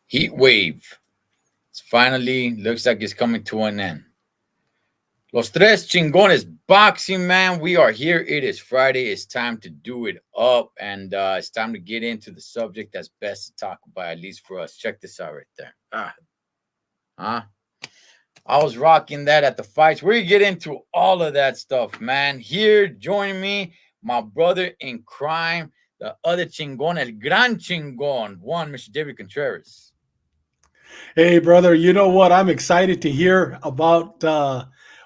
Heat wave. It's finally looks like it's coming to an end. Los Tres Chingones Boxing, man. We are here. It is Friday. It's time to do it up. And it's time to get into the subject that's best to talk about, at least for us. Check this out right there. Huh? I was rocking that at the fights. We're going to get into all of that stuff, man. Here, joining me, my brother in crime, the other chingon, el gran chingon, one, Mr. David Contreras. Hey, brother, you know what? I'm excited to hear about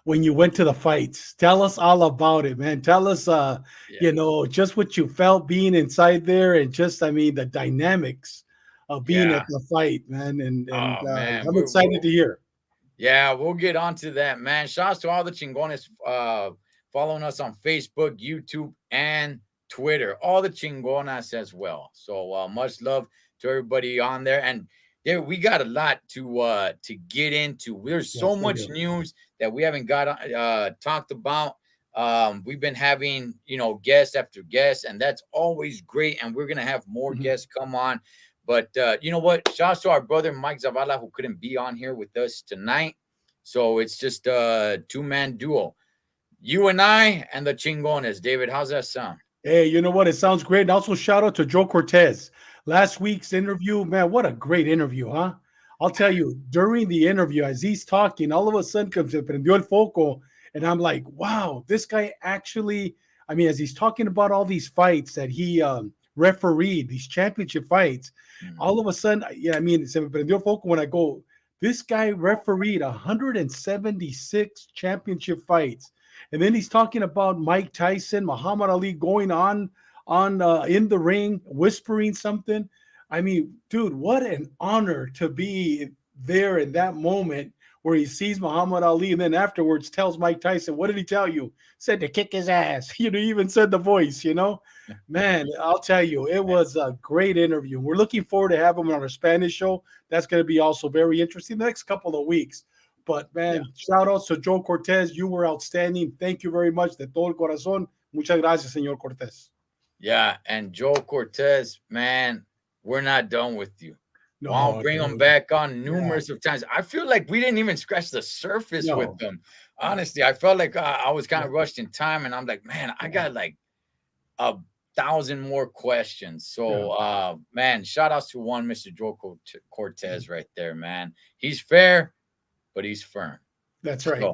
when you went to the fights. Tell us all about it, man. Tell us, Yeah. just what you felt being inside there and just, the dynamics of being Yeah. at the fight, man. And Oh, man. I'm excited to hear. Yeah, we'll get onto that, man. Shouts to all the chingones following us on Facebook, YouTube, and Twitter. All the chingonas as well. So much love to everybody on there. And there we got a lot to get into. There's so Yes, we much do. news that we haven't got talked about. We've been having guests after guests, and that's always great. And we're gonna have more Mhm. guests come on. But you know what? Shouts to our brother Mike Zavala, who couldn't be on here with us tonight. So it's just a two-man duo. You and I and the Chingones. David, how's that sound? Hey, you know what? It sounds great. And also, shout out to Joe Cortez. Last week's interview, man, what a great interview, huh? I'll tell you, during the interview, as he's talking, all of a sudden comes up and el foco. And I'm like, wow, this guy actually, as he's talking about all these fights that he refereed, these championship fights, Mhm. all of a sudden, se me prendió el foco when I go, this guy refereed 176 championship fights. And then he's talking about Mike Tyson, Muhammad Ali going on in the ring, whispering something. Dude, what an honor to be there in that moment where he sees Muhammad Ali and then afterwards tells Mike Tyson, what did he tell you? Said to kick his ass. He even said the voice. Man, I'll tell you, it was a great interview. We're looking forward to having him on our Spanish show. That's going to be also very interesting the next couple of weeks. But Yeah. man, shout out to Joe Cortez. You were outstanding. Thank you very much. De todo el corazón. Muchas gracias, señor Cortez. Yeah. And Joe Cortez, man, we're not done with you. I'll No, bring him dude. back on Yeah, numerous of times. I feel like we didn't even scratch the surface with no. them. Honestly, I felt like I was kind Yeah, of rushed in time, and I'm like, man, I yeah, got like a thousand more questions. yeah. So, man, shout outs to one Mr. Joe Cortez right there, man. He's fair, but he's firm. That's right.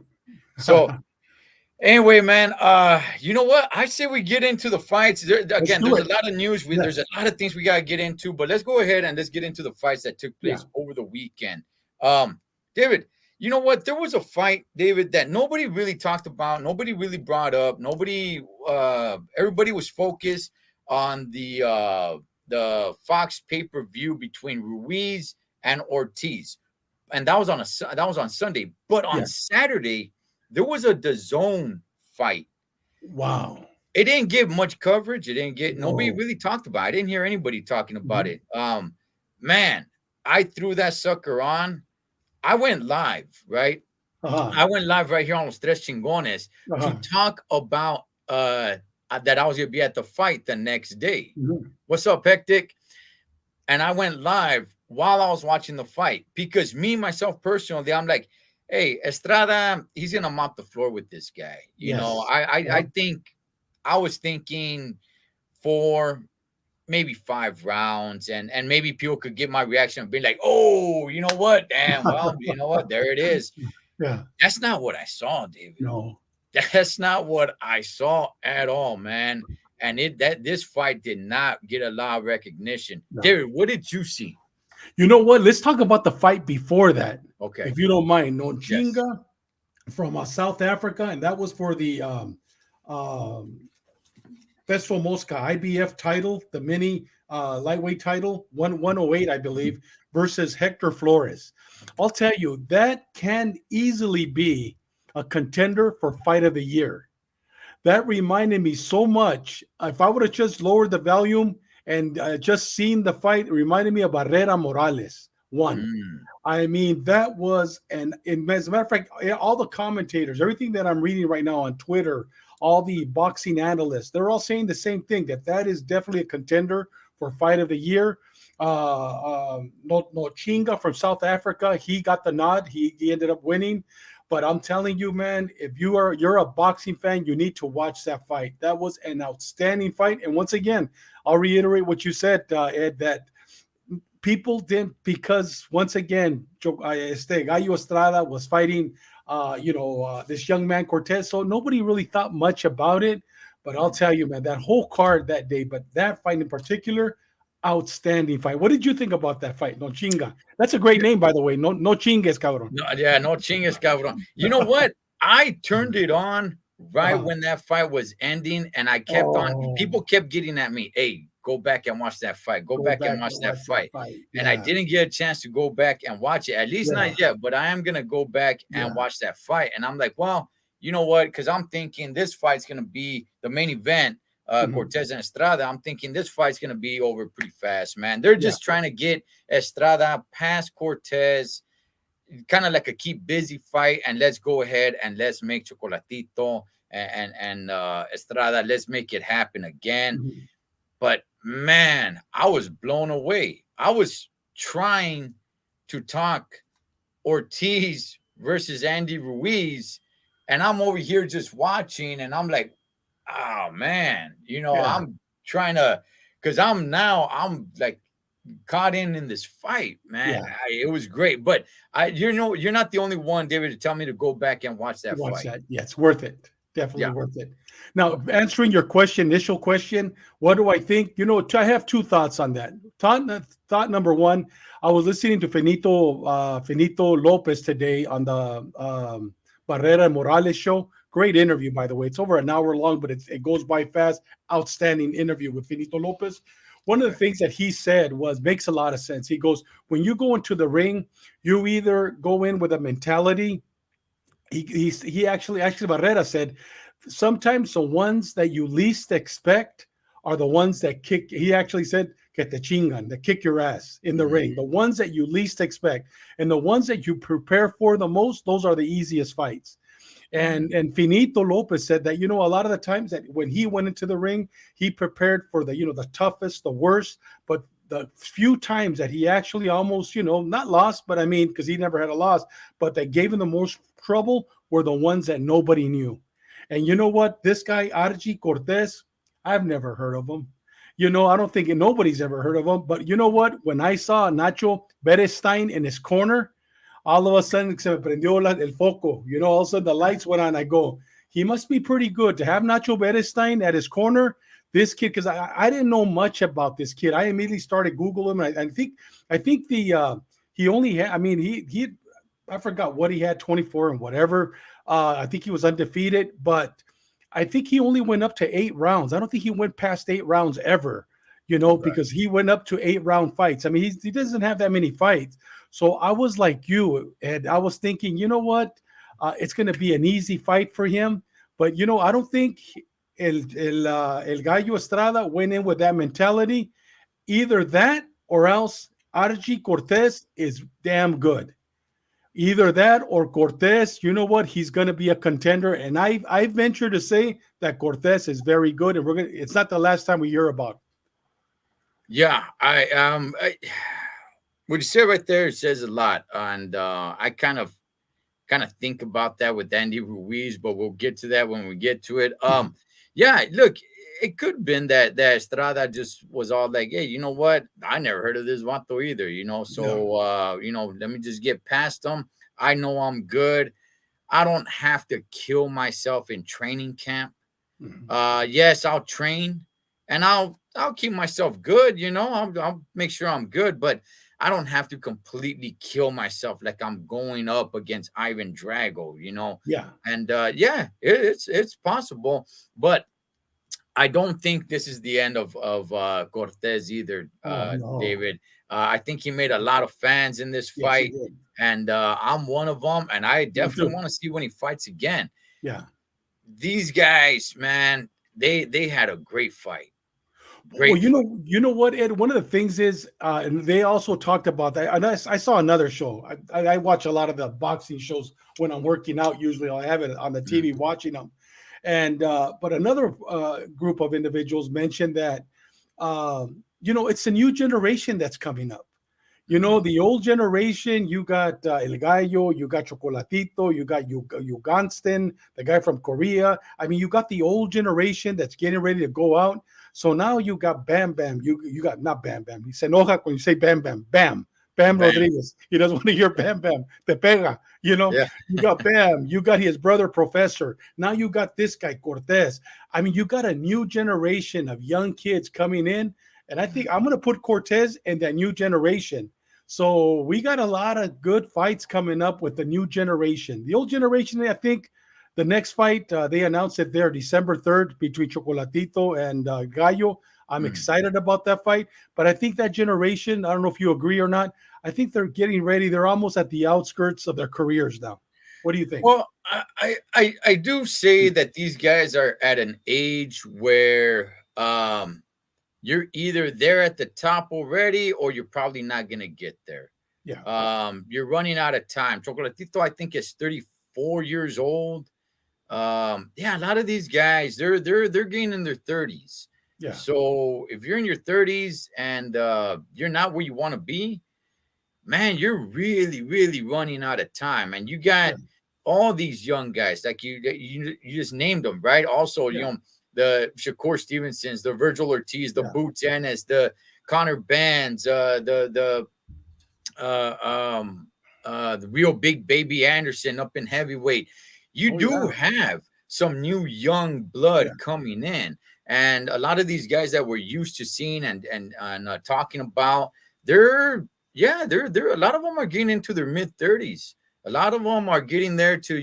So anyway, man, you know what? I say we get into the fights. There, Let's again, do there's a it. lot of news. There's a Yes. lot of things we gotta get into, but let's go ahead and let's get into the fights that took Yeah. place over the weekend. David, you know what? There was a fight, David, that nobody really talked about, nobody really brought up, everybody was focused on the Fox pay-per-view between Ruiz and Ortiz, and that was on Sunday. But on Yeah. Saturday, there was a DAZN fight. Wow. It didn't get much coverage. It didn't get nobody No. really talked about it. I didn't hear anybody talking about Mhm. it. Man, I threw that sucker on. I went live, right? Uh-huh. I went live right here on Los Tres Chingones to Uh-huh. talk about that I was gonna be at the fight the next day. Mhm. What's up, Hectic? And I went live while I was watching the fight because me, myself personally, I'm like, hey, Estrada, he's gonna mop the floor with this guy. Yes. I Uh-huh. think I was thinking 4, maybe 5 rounds, and maybe people could get my reaction and be like, oh, you know what? Damn, well, you know what? There it is. Yeah. That's not what I saw, David. No. That's not what I saw at all, man. And this fight did not get a lot of recognition. No. David, what did you see? You know what? Let's talk about the fight before that, Okay. if you don't mind. Yes. Nonchinga from South Africa, and that was for the um, Peso Mosca IBF title, the mini lightweight title, 108, I believe, versus Hector Flores. I'll tell you, that can easily be a contender for fight of the year. That reminded me so much. If I would have just lowered the volume and just seen the fight, it reminded me of Barrera Morales. One. Mm, That was, and as a matter of fact, all the commentators, everything that I'm reading right now on Twitter, all the boxing analysts, they're all saying the same thing, that is definitely a contender for fight of the year. No Chinga from South Africa. He got the nod. He ended up winning. But I'm telling you, man, if you're a boxing fan, you need to watch that fight. That was an outstanding fight. And once again, I'll reiterate what you said, Ed, that people didn't, because once again, Gallo Estrada was fighting, this young man Cortez. So nobody really thought much about it. But I'll tell you, man, that whole card that day, but that fight in particular, outstanding fight. What did you think about that fight? No Chinga. That's a great name, by the way. No Chingues, cabrón. No, yeah, no chingas, cabrón. You know what? I turned it on right Uh-huh. when that fight was ending, and I kept on. Oh, People kept getting at me, "Hey, go back and watch that fight. Go go back and back watch and that watch that fight." fight. And I Yeah, didn't get a chance to go back and watch it. At least yeah, not yet. But I am gonna go back and yeah. watch that fight. And I'm like, well, you know what? Because I'm thinking this fight's gonna be the main event. Mhm. Cortez and Estrada. I'm thinking this fight's gonna be over pretty fast, man. They're Yeah. just trying to get Estrada past Cortez, kind of like a keep busy fight, and let's go ahead and let's make Chocolatito and Estrada, let's make it happen again. Mhm. But man, I was blown away. I was trying to talk Ortiz versus Andy Ruiz, and I'm over here just watching, and I'm like, oh man, Yeah. I'm trying to, because I'm like caught in this fight, man. Yeah. It was great, but you're not the only one, David, to tell me to go back and watch that Watch fight. that. Yeah, it's worth it. Definitely Yeah. worth it. Now, answering your question, initial question, what do I think? I have two thoughts on that. Thought number one, I was listening to Finito Lopez today on the Barrera Morales show. Great interview, by the way. It's over an hour long, but it goes by fast. Outstanding interview with Finito Lopez. One of the Okay. things that he said makes a lot of sense. He goes, when you go into the ring, you either go in with a mentality. He actually Barrera said sometimes the ones that you least expect are the ones that kick. He actually said que te chingan, that kick your ass in the ring. Mhm. The ones that you least expect and the ones that you prepare for the most, those are the easiest fights. Mhm. And Finito Lopez said that a lot of the times that when he went into the ring, he prepared for the toughest, the worst, but the few times that he actually almost not lost, but I mean because he never had a loss, but that gave him the most trouble were the ones that nobody knew. And you know what? This guy Archie Cortez, I've never heard of him. I don't think nobody's ever heard of him. But you know what? When I saw Nacho Berestein in his corner, all of a sudden se me prendió el foco. All of a sudden the lights went on. I go, he must be pretty good to have Nacho Berestein at his corner. This kid, because I didn't know much about this kid. I immediately started Googling him. And I think he only had. I mean, he I forgot what he had, 24 and whatever. I think he was undefeated, but I think he only went up to 8 rounds. I don't think he went past 8 rounds ever. Okay. Because he went up to 8 round fights. I mean, he doesn't have that many fights. So I was like you, and I was thinking, you know what? It's going to be an easy fight for him. But I don't think El Gallo Estrada went in with that mentality. Either that or else Archie Cortez is damn good. Either that or Cortez, you know what? He's going to be a contender. And I venture to say that Cortez is very good. And it's not the last time we hear about. Yeah, what you said right there says a lot, and I kind of think about that with Andy Ruiz, but we'll get to that when we get to it. Yeah, look, it could have been that Estrada just was all like, hey, you know what? I never heard of this Vato either, Yeah. So let me just get past them. I know I'm good. I don't have to kill myself in training camp. Mhm. Yes, I'll train and I'll keep myself good, I'll make sure I'm good, but I don't have to completely kill myself like I'm going up against Ivan Drago. Yeah. And yeah, it's possible, but I don't think this is the end of Cortez either, Oh, no. David. I think he made a lot of fans in this Yes, he fight, did. and I'm one of them, and I Me definitely too. want to see when he fights again. Yeah. These guys, man, they had a great fight. Well, Great fight. you know what, Ed? One of the things is, and they also talked about that. And I saw another show. I watch a lot of the boxing shows when I'm working out. Usually, I have it on the Mm, TV watching them. And but another group of individuals mentioned that it's a new generation that's coming up. Mhm. The old generation, you got El Gallo, you got Chocolatito, you got Yuganston, the guy from Korea. I mean, you got the old generation that's getting ready to go out. So now you got Bam Bam. You got not Bam Bam. He se enoja when you say Bam Bam. Bam Bam. Rodriguez. He doesn't want to hear Bam Bam. Te pega. Yeah. You got Bam. You got his brother Professor. Now you got this guy Cortez. I mean, you got a new generation of young kids coming in. And I think I'm going to put Cortez in that new generation. So we got a lot of good fights coming up with the new generation. The old generation, I think the next fight, they announced it there December 3rd between Chocolatito and Gallo. I'm Mhm. excited about that fight. But I think that generation, I don't know if you agree or not, I think they're getting ready. They're almost at the outskirts of their careers now. What do you think? Well, I do say that these guys are at an age where you're either there at the top already or you're probably not gonna get there. Yeah, You're running out of time. Chocolatito, I think, is 34 years old. Yeah, a lot of these guys, they're getting in their 30s. yeah, So if you're in your 30s and you're not where you want to be, man, you're really, really running out of time. And you got yeah, all these young guys, like you just named them, right? Also, yeah, the Shakur Stevensons, the Virgil Ortiz, the yeah. Boots Ennis, the Connor Bands, the real big baby Anderson up in heavyweight. You Oh, do yeah, have some new young yeah, blood coming in, and a lot of these guys that we're used to seeing and talking about, they're yeah, they're a lot of them are getting into their mid 30s. A lot of them are getting there to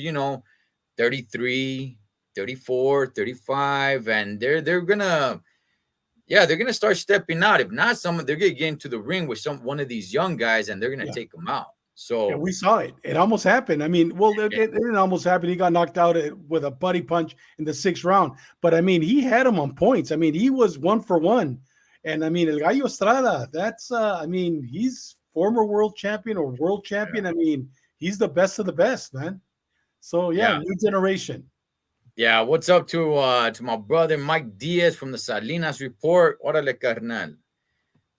33, 34, 35, and they're gonna they're gonna start stepping out. If not, someone they're gonna get into the ring with one of these young guys, and they're gonna yeah. take them out. Yeah, So we saw it. It almost happened. I mean, well, it, yeah, it didn't almost happen. He got knocked out with a buddy punch in the sixth round. But I mean, he had him on points. I mean, he was 1 for 1. And I mean, El Gallo Estrada, I mean, he's former world champion or world champion. I mean, he's the best of the best, man. So yeah, yeah, new generation. yeah. What's up to my brother Mike Diaz from the Salinas Report? Órale, carnal.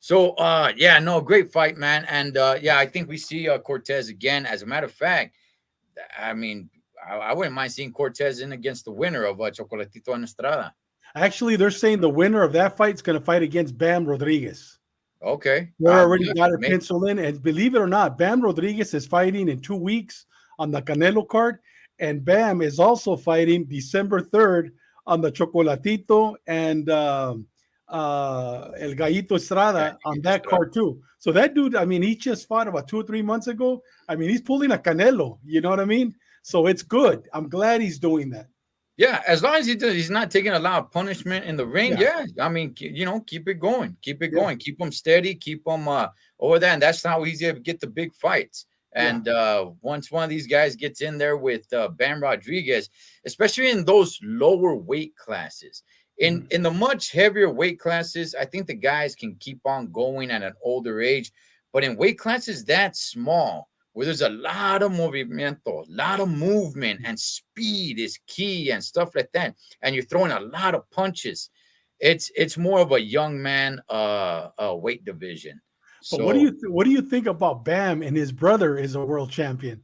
So yeah, no, great fight, man. And yeah, I think we see Cortez again. As a matter of fact, I mean, I wouldn't mind seeing Cortez in against the winner of Chocolatito and Estrada. Actually, they're saying the winner of that fight is going to fight against Bam Rodriguez. Okay, They're already look, got it maybe. penciled in. And believe it or not, Bam Rodriguez is fighting in 2 weeks on the Canelo card. And Bam is also fighting December 3rd on the Chocolatito and El Gallito Yeah, Estrada on that Estrada. card too. So that dude, I mean, he just fought about 2 or 3 months ago. I mean, he's pulling a Canelo. You know what I mean? So it's good. I'm glad he's doing that. Yeah, as long as he's not taking a lot of punishment in the ring. Yeah, Yeah, I mean, keep it going, yeah, keep them steady, keep them over there, and that's how he's able to get the big fights. yeah. And once one of these guys gets in there with Bam Rodriguez, especially in those lower weight classes, in Mhm. in the much heavier weight classes, I think the guys can keep on going at an older age, but in weight classes that small, where there's a lot of movimiento, a lot of movement, and speed is key and stuff like that. And you're throwing a lot of punches. It's more of a young man weight division. But So what do you think about Bam and his brother is a world champion?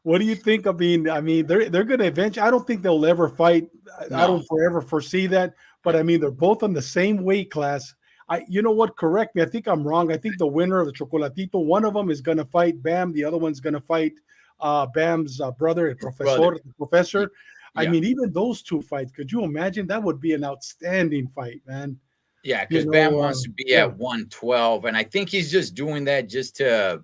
What do you think? I mean, they're going to eventually. I don't think they'll ever fight. I no, don't forever foresee that. But I mean, they're both on the same weight class. You know what? Correct me. I think I'm wrong. I think the winner of the Chocolatito, one of them is going to fight Bam. The other one's going to fight Bam's brother, his brother. the professor. I Yeah. mean, even those two fights. Could you imagine? That would be an outstanding fight, man. Yeah, You because Bam know, wants to be yeah. at 112. And I think he's just doing that just to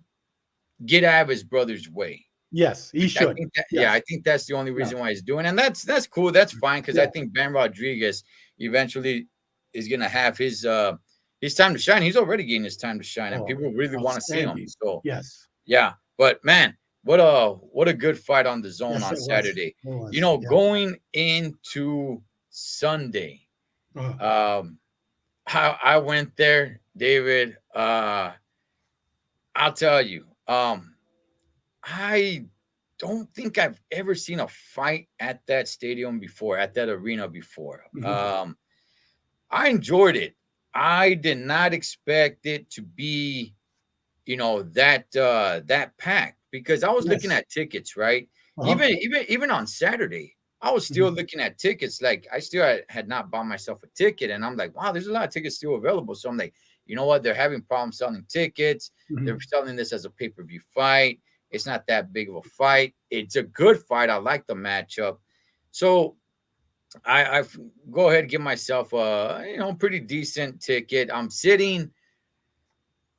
get out of his brother's way. Yes, he I should. think that Yes. I think that's the only Yeah. reason why he's doing, and that's cool. That's fine because I Yeah. think Bam Rodriguez eventually is gonna have his time to shine. He's already getting his time to shine, and Oh, people really want to see him. outstanding. So Yes. yeah, but man, what a good fight on the zone Yes, on it was. Saturday. It was. Yeah. Going into Sunday, Uh, um, I went there, David. I'll tell you, I don't think I've ever seen a fight at that stadium before, at that arena before. mhm. I enjoyed it. I did not expect it to be, that packed, because I was looking Yes. at tickets, right? Uh-huh. Even on Saturday, I was still Mhm. looking at tickets. Like, I still had not bought myself a ticket, and I'm like, wow, there's a lot of tickets still available. So I'm like, you know what? They're having problems selling tickets. They're Mhm. selling this as a pay-per-view fight. It's not that big of a fight. It's a good fight. I like the matchup. So I go ahead and give myself a pretty decent ticket. I'm sitting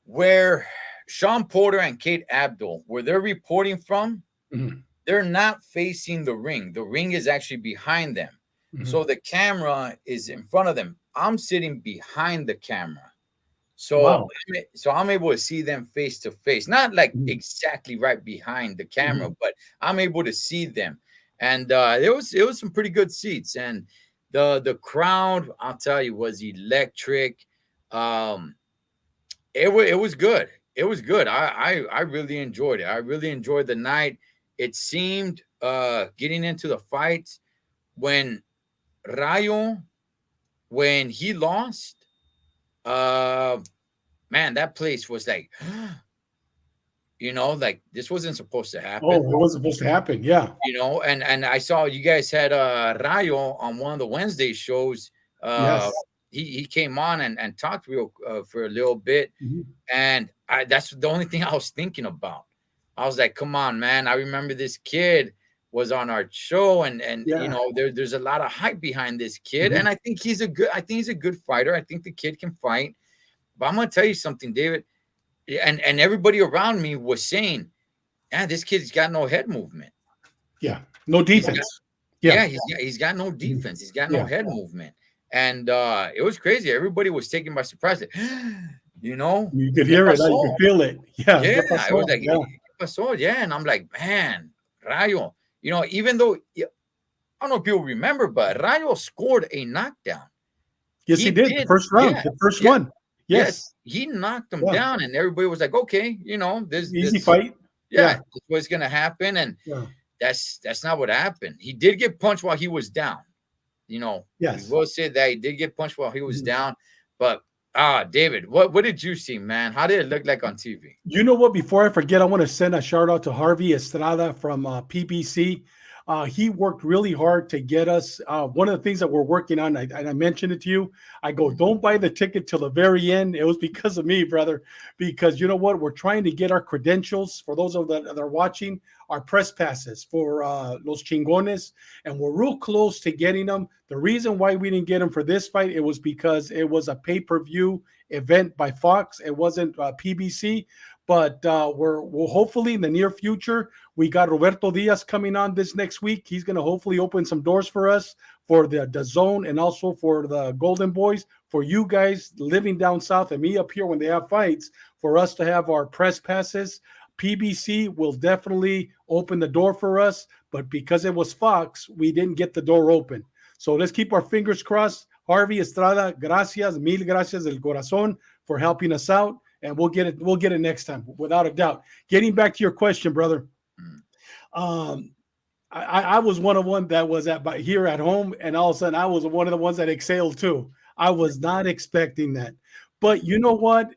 where Sean Porter and Kate Abdul, where they're reporting from, Mhm. they're not facing the ring. The ring is actually behind them. So Mhm. the camera is in front of them. I'm sitting behind the camera. So Wow. so I'm able to see them face to face. Not like Mhm. exactly right behind the camera, Mhm. but I'm able to see them. And it was some pretty good seats. And the crowd, I'll tell you, was electric. Um it was good. It was good. I really enjoyed it. I really enjoyed the night. It seemed getting into the fights when Rayo, when he lost, uh man, that place was like, like this wasn't supposed to Oh, happen. it was supposed to happen. Yeah. And I saw you guys had Rayo on one of the Wednesday shows. Uh Yes. he came on and talked real for a little bit. Mhm. And that's the only thing I was thinking about. I was like, come on, man. I remember this kid was on our show, and Yeah. there's a lot of hype behind this kid. Mhm. And I think he's a good fighter. I think the kid can fight. But I'm gonna tell you something, David. And everybody around me was saying, yeah, this kid's got no head movement. Yeah. No He's got defense. Yeah. yeah, he's got no Mhm. defense. He's got no Yeah. head movement. And it was crazy. Everybody was taken by surprise. Like, You could ¿qué hear it. You pasó? could feel it. Yeah. Yeah, ¿Qué I was pasó? like, Yeah. ¿qué pasó? Yeah, and I'm like, man, Rayo. Even though I don't know if people remember, but Rayo scored a knockdown. Yes, he He did. The did, first round, yeah, the first yeah, one. yes, Yes. he knocked him Yeah. down, and everybody was like, okay, Easy this, fight. yeah, Yeah. this what's gonna happen, and Yeah. that's not what happened. He did get punched while he was down. We Yes. will say that he did get punched while he was Mhm. down, but David, what did you see, man? How did it look like on TV? You know what? Before I forget, I want to send a shout out to Harvey Estrada from PBC. He worked really hard to get us. One of the things that we're working on, I mentioned it to you. I go, Mhm. don't buy the ticket till the very end. It was because of me, brother. Because you know what? We're trying to get our credentials for those of that are watching, our press passes for Los Chingones, and we're real close to getting them. The reason why we didn't get them for this fight, it was because it was a pay-per-view event by Fox. It wasn't PBC, but we'll hopefully in the near future. We got Roberto Diaz coming on this next week. He's going to hopefully open some doors for us for the zone and also for the Golden Boys, for you guys living down south and me up here when they have fights, for us to have our press passes. PBC will definitely open the door for us, but because it was Fox, we didn't get the door open. So let's keep our fingers crossed. Harvey Estrada, gracias, mil gracias del corazón for helping us out, and we'll get it. We'll get it next time, without a doubt. Getting back to your question, brother. Mm. Um, I was one that was here at home, and all of a sudden I was one of the ones that exhaled too. I was not expecting that, but you know what?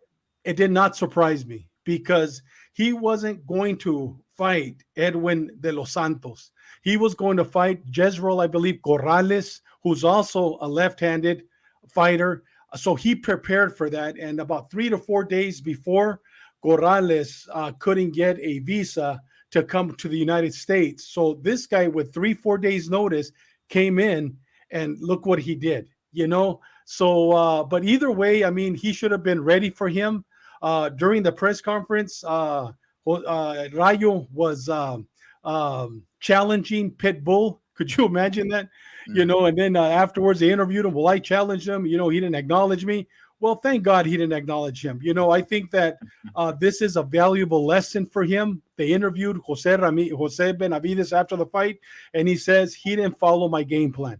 It did not surprise me because he wasn't going to fight Edwin de los Santos. He was going to fight Jezreel, I believe, Corrales, who's also a left-handed fighter. So he prepared for that, and about 3 to 4 days before, Corrales couldn't get a visa to come to the United States. So this guy, with 3 4 days notice, came in, and look what he did. So but either way, I mean, he should have been ready for him. During the press conference, Rayo was challenging Pitbull. Could you imagine that? Mm. And then afterwards they interviewed him. Well, I challenged him. He didn't acknowledge me. Well, thank God he didn't acknowledge him. I think that this is a valuable lesson for him. They interviewed Jose Benavides after the fight, and he says he didn't follow my game plan.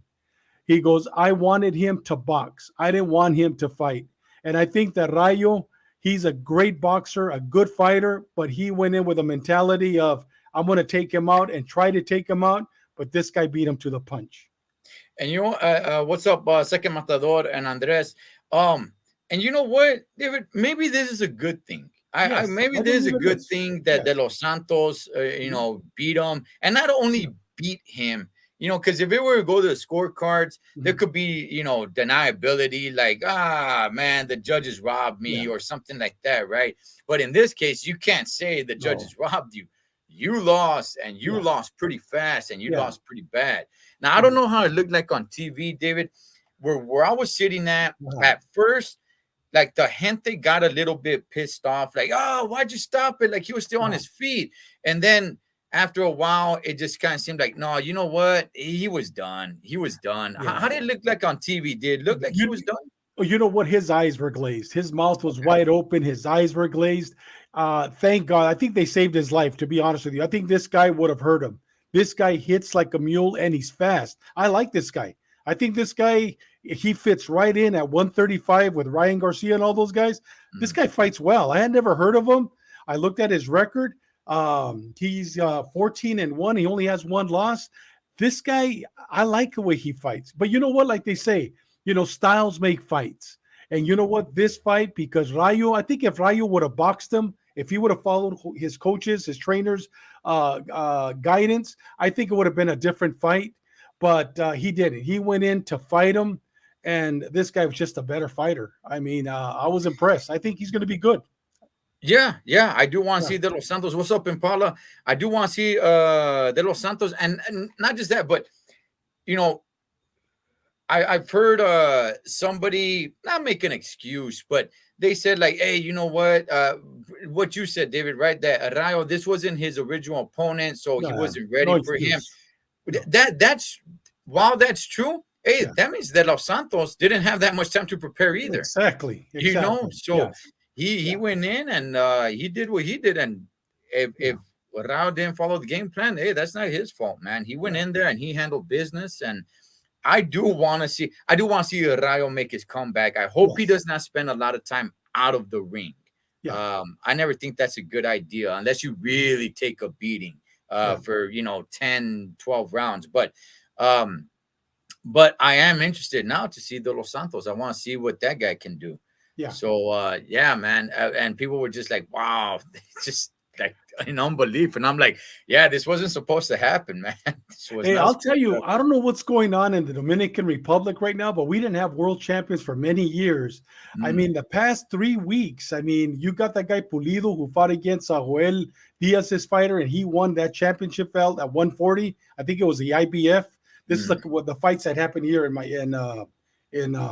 He goes, I wanted him to box. I didn't want him to fight. And I think that Rayo, he's a great boxer, a good fighter, but he went in with a mentality of, I'm going to take him out and try to take him out. But this guy beat him to the punch. And what's up, Second Matador and Andres? Um, And you know what, David? Maybe this is a good thing. I Yes, maybe I this is a believe it good is. thing that Yes. De Los Santos, Mhm. beat him, and not Yeah. only beat him, because if it were to go to the scorecards, there Mhm. could be, deniability, like, man, the judges robbed me Yeah. or something like that, right? But in this case, you can't say the No. judges robbed you. You lost, and you Yeah. lost pretty fast, and you Yeah. lost pretty bad. Now, I don't Mhm. know how it looked like on TV, David, where I was sitting Uh-huh. at first, like the gente got a little bit pissed off, like, oh, why'd you stop it? Like he was still on Uh-huh. his feet. And then after a while, it just kind of seemed like, no, you know what? He was done. He was done. How Yeah. did it look like on TV? Did it look like he was You done? you know what? His eyes were glazed. His mouth was Okay. wide open. His eyes were glazed. Thank God. I think they saved his life, to be honest with you. I think this guy would have hurt him. This guy hits like a mule and he's fast. I like this guy. I think this guy, he fits right in at 135 with Ryan Garcia and all those guys. This Mm. guy fights well. I had never heard of him. I looked at his record. He's 14-1. He only has one loss. This guy, I like the way he fights. But you know what? Like they say, styles make fights. And you know what? This fight, because Rayo, I think if Rayo would have boxed him, if he would have followed his coaches, his trainers' guidance, I think it would have been a different fight. But he didn't. He went in to fight him, and this guy was just a better fighter. I mean, I was impressed. I think he's going to be good. Yeah, yeah. I do want to Yeah, see De Los Santos. What's up, Impala? I do want to see De Los Santos, and not just that, but you know, I've heard somebody not make an excuse, but they said like, hey, you know what you said, David, right? That Rayo, this wasn't his original opponent, so he no, wasn't no ready for him. excuse. No. That's while that's true. Hey, Yeah, that means that Los Santos didn't have that much time to prepare either. exactly, exactly. So Yes, he yeah, went in and he did what he did, and if yeah, Rayo didn't follow the game plan, hey, that's not his fault, man. He went yeah. in there and he handled business, and I do want to see Rayo make his comeback. I hope he Yes, does not spend a lot of time out of the ring. yeah, I never think that's a good idea unless you really take a beating yeah, for 10, 12 rounds. But I am interested now to see the Los Santos. I want to see what that guy can do. yeah. So yeah, man. And people were just like, wow, it's just like in unbelief. And I'm like, yeah, this wasn't supposed to happen, man. This was Hey, not I'll tell supposed to you, happen. I don't know what's going on in the Dominican Republic right now, but we didn't have world champions for many years. I Mm, mean, the past 3 weeks, I mean, you got that guy Pulido who fought against Joel Diaz's fighter, and he won that championship belt at 140. I think it was the IBF. This is mm, like what the fights that happened here in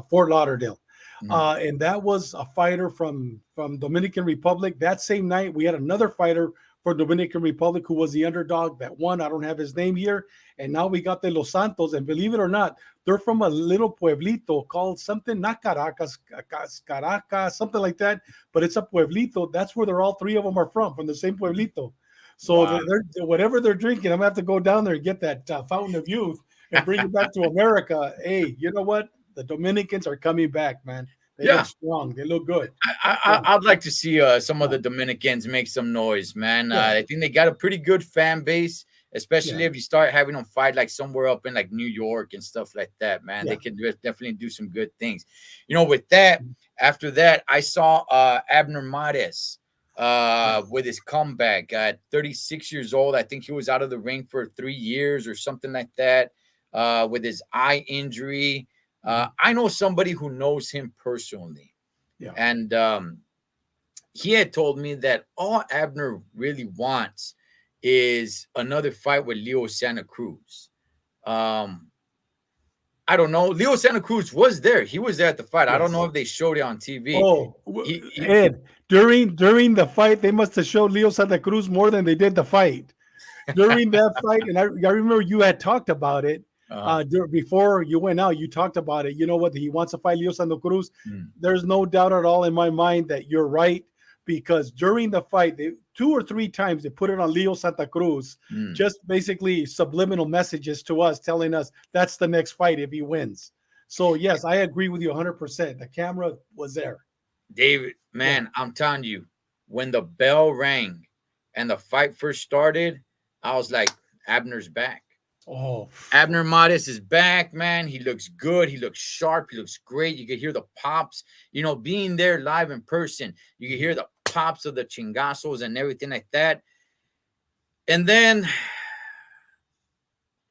Fort Lauderdale. mm. And that was a fighter from Dominican Republic. That same night, we had another fighter for Dominican Republic who was the underdog that won. I don't have his name here. And now we got the Los Santos. And believe it or not, they're from a little pueblito called something, not Caracas, Caracas, something like that. But it's a pueblito. That's where they're all three of them are from the same pueblito. So Wow. whatever they're drinking, I'm gonna have to go down there and get that fountain of youth and bring it back to America. Hey, you know what? The Dominicans are coming back, man. They look Yeah, strong. They look good. I, Yeah, I'd like to see some of yeah, the Dominicans make some noise, man. yeah, I think they got a pretty good fan base, yeah, especially if you start having them fight like somewhere up in like New York and stuff like that, man. They yeah. can definitely do some good things. With that, after that, I saw Abner Mares Yeah. with his comeback at 36 years old. I think he was out of the ring for 3 years or something like that with his eye injury. Mhm. I know somebody who knows him personally, Yeah. and he had told me that all Abner really wants is another fight with Leo Santa Cruz. Um, I don't know. Leo Santa Cruz was there. He was there at the fight. I don't Yes. know if they showed it on TV. Oh, He Ed, during the fight, they must have showed Leo Santa Cruz more than they did the fight. During that fight, and I remember you had talked about it uh, before you went out. You talked about it. You know what? He wants to fight Leo Santa Cruz. mm, There's no doubt at all in my mind that you're right because during the fight, they 2 or 3 times they put it on Leo Santa Cruz, mm. just basically subliminal messages to us, telling us that's the next fight if he wins. So yes, I agree with you 100%. The camera was there. David, Yeah. man, I'm telling you, when the bell rang and the fight first started, I was like, Abner's back. Oh, Abner Mares is back, man. He looks good. He looks sharp. He looks great. You could hear the pops, being there live in person. You could hear the pops of the chingazos and everything like that. And then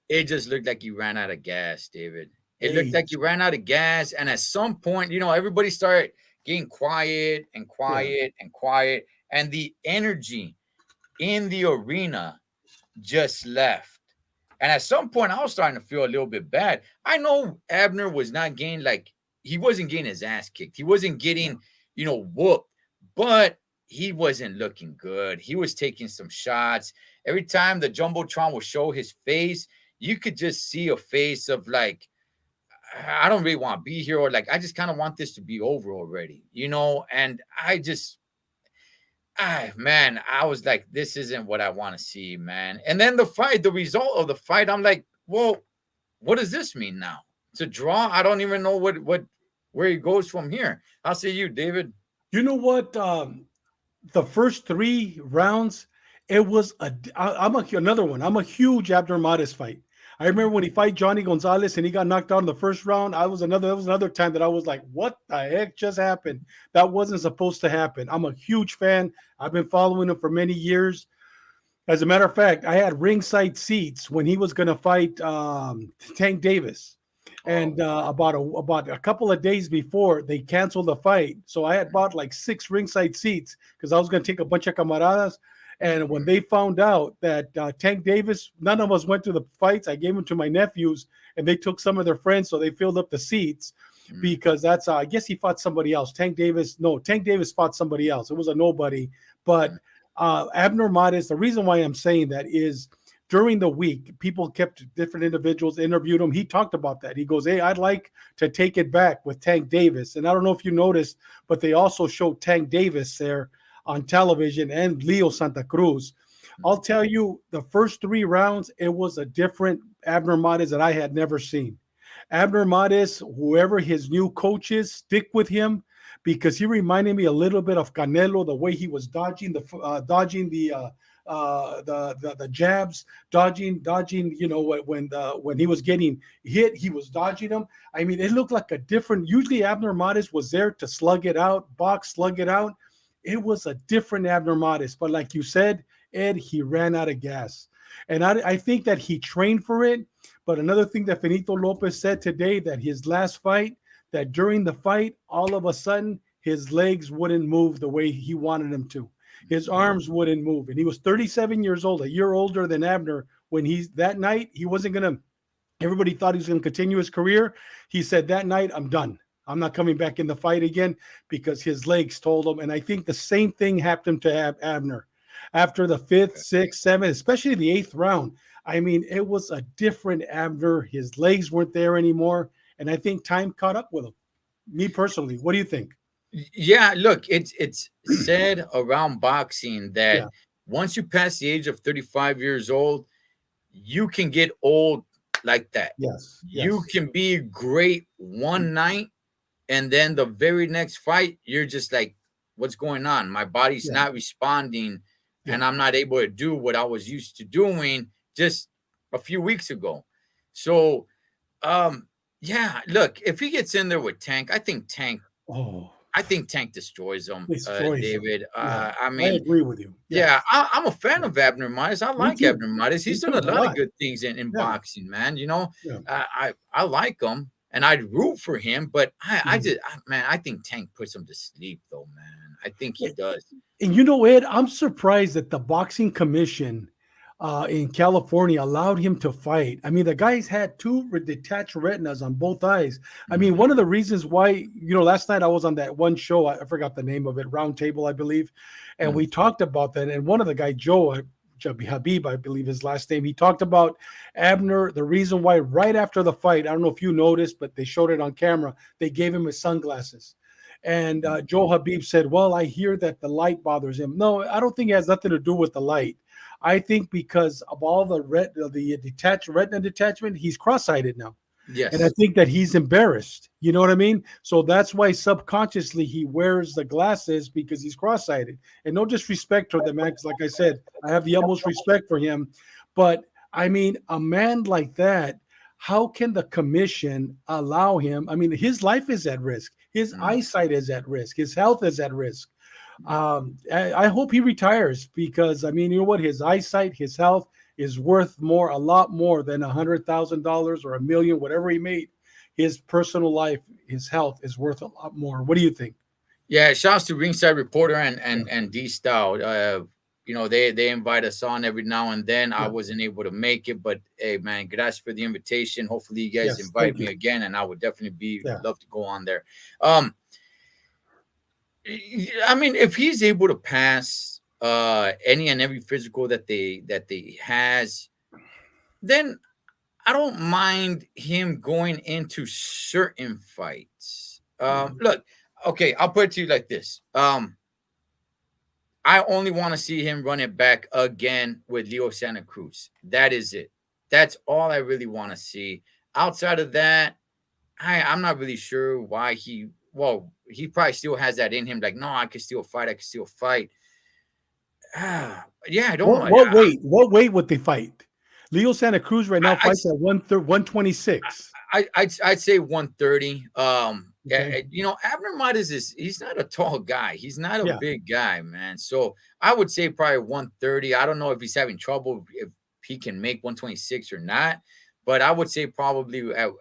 it just looked like he ran out of gas, David. It looked like he age. ran out of gas. And at some point, everybody started getting quiet and Yeah, quiet and quiet. And the energy in the arena just left. And at some point, I was starting to feel a little bit bad. I know Abner was not getting, he wasn't getting his ass kicked. He wasn't yeah. getting, whooped, but he wasn't looking good. He was taking some shots. Every time the Jumbotron would show his face, you could just see a face of I don't really want to be here, or I just kind of want this to be over already, and man, I was like, this isn't what I want to see, man. And then the result of the fight, I'm like, well, what does this mean now? It's a draw. I don't even know where he goes from here. I'll see you, David. You know what? The first 3 rounds, it was another one. I'm a huge Abner Mares fight. I remember when he fight Johnny Gonzalez and he got knocked out in the first round. That was another time that I was like, what the heck just happened? That wasn't supposed to happen. I'm a huge fan. I've been following him for many years. As a matter of fact, I had ringside seats when he was going to fight Tank Davis. And about a couple of days before, they canceled the fight. So I had bought like 6 ringside seats because I was going to take a bunch of camaradas. And when they found out that Tank Davis, none of us went to the fights, I gave them to my nephews, and they took some of their friends, so they filled up the seats because that's, I guess he fought somebody else. Tank Davis fought somebody else. It was a nobody. But Abner Mares, the reason why I'm saying that is during the week, people kept different individuals, interviewed him. He talked about that. He goes, hey, I'd like to take it back with Tank Davis. And I don't know if you noticed, but they also showed Tank Davis there on television and Leo Santa Cruz. I'll tell you, the first 3 rounds, it was a different Abner Mares that I had never seen. Abner Mares, whoever his new coach is, stick with him because he reminded me a little bit of Canelo, the way he was dodging the jabs, dodging. When he was getting hit, he was dodging them. I mean, it looked like a different. Usually, Abner Mares was there to slug it out, box, slug it out. It was a different Abner Mares, but like you said, Ed, he ran out of gas. And I think that he trained for it. But another thing that Benito Lopez said today, that his last fight, that during the fight, all of a sudden, his legs wouldn't move the way he wanted them to. His arms wouldn't move. And he was 37 years old, a year older than Abner. That night, he wasn't going to, everybody thought he was going to continue his career. He said, that night, I'm done. I'm not coming back in the fight again because his legs told him. And I think the same thing happened to Abner. After the 5th, 6th, 7th, especially the 8th round, I mean, it was a different Abner. His legs weren't there anymore. And I think time caught up with him. Me personally, what do you think? Yeah, look, it's said around boxing that Yeah. once you pass the age of 35 years old, you can get old like that. Yes. You Yes. can be great one night, and then the very next fight, you're just like, what's going on? My body's Yeah. not responding, and Yeah. I'm not able to do what I was used to doing just a few weeks ago. So, yeah, look, if he gets in there with Tank, Oh, I think Tank destroys him, destroys him. David. Yeah. I I mean, agree with you. yeah, Yes. I'm a fan of Abner Mares. I Me like too. Abner Mares. Me He's done too. a A lot of lot. good things in Yeah. boxing, man. Yeah. I like him, and I'd root for him. But Mhm. man, I think Tank puts him to sleep, though, man. I think he does. And you know, Ed, I'm surprised that the boxing commission in California allowed him to fight. I mean, the guy's had 2 detached retinas on both eyes. I mean, Mhm. one of the reasons why, last night I was on that one show, I forgot the name of it, Roundtable, I believe, and Mm. we talked about that. And one of the guy, Joe, Habib, I believe his last name, he talked about Abner, the reason why right after the fight, I don't know if you noticed, but they showed it on camera, they gave him his sunglasses. And Joe Habib said, well, I hear that the light bothers him. No, I don't think it has nothing to do with the light. I think because of all the detached retina detachment, he's cross-sighted now. And I Yes. think that he's embarrassed. You know what I mean? So that's why subconsciously he wears the glasses because he's cross-sighted. And no disrespect to the man, because like I said, I have the utmost respect for him. But I mean, a man like that, how can the commission allow him? I mean, his life is at risk. His Mm, eyesight is at risk. His health is at risk. mm. I hope he retires because I mean, you know what? His eyesight, his health is worth more, a lot more than $100,000 or a million, whatever he made. His personal life, his health is worth a lot more. What do you think? Yeah, shouts to Ringside Reporter Yeah, and D Style. They invite us on every now and then. I yeah, wasn't able to make it, but hey, man, gracias for the invitation. Hopefully, you guys yes, invite thank me you. again, and I would definitely be Yeah, love to go on there. Um, I mean, if he's able to pass any and every physical that they has, then I don't mind him going into certain fights. mhm, Look, okay, I'll put it to you like this. I only want to see him run it back again with Leo Santa Cruz. That is it. That's all I really want to see. Outside of that, I'm not really sure why he probably still has that in him. Like, no, I can still fight. I can still fight. Yeah, I don't know. What weight would they fight? Leo Santa Cruz right now I, fights at 126. I'd say 130. Okay. Abner Mares he's not a tall guy. He's not a Yeah. big guy, man. So I would say probably 130. I don't know if he's having trouble if he can make 126 or not, but I would say probably at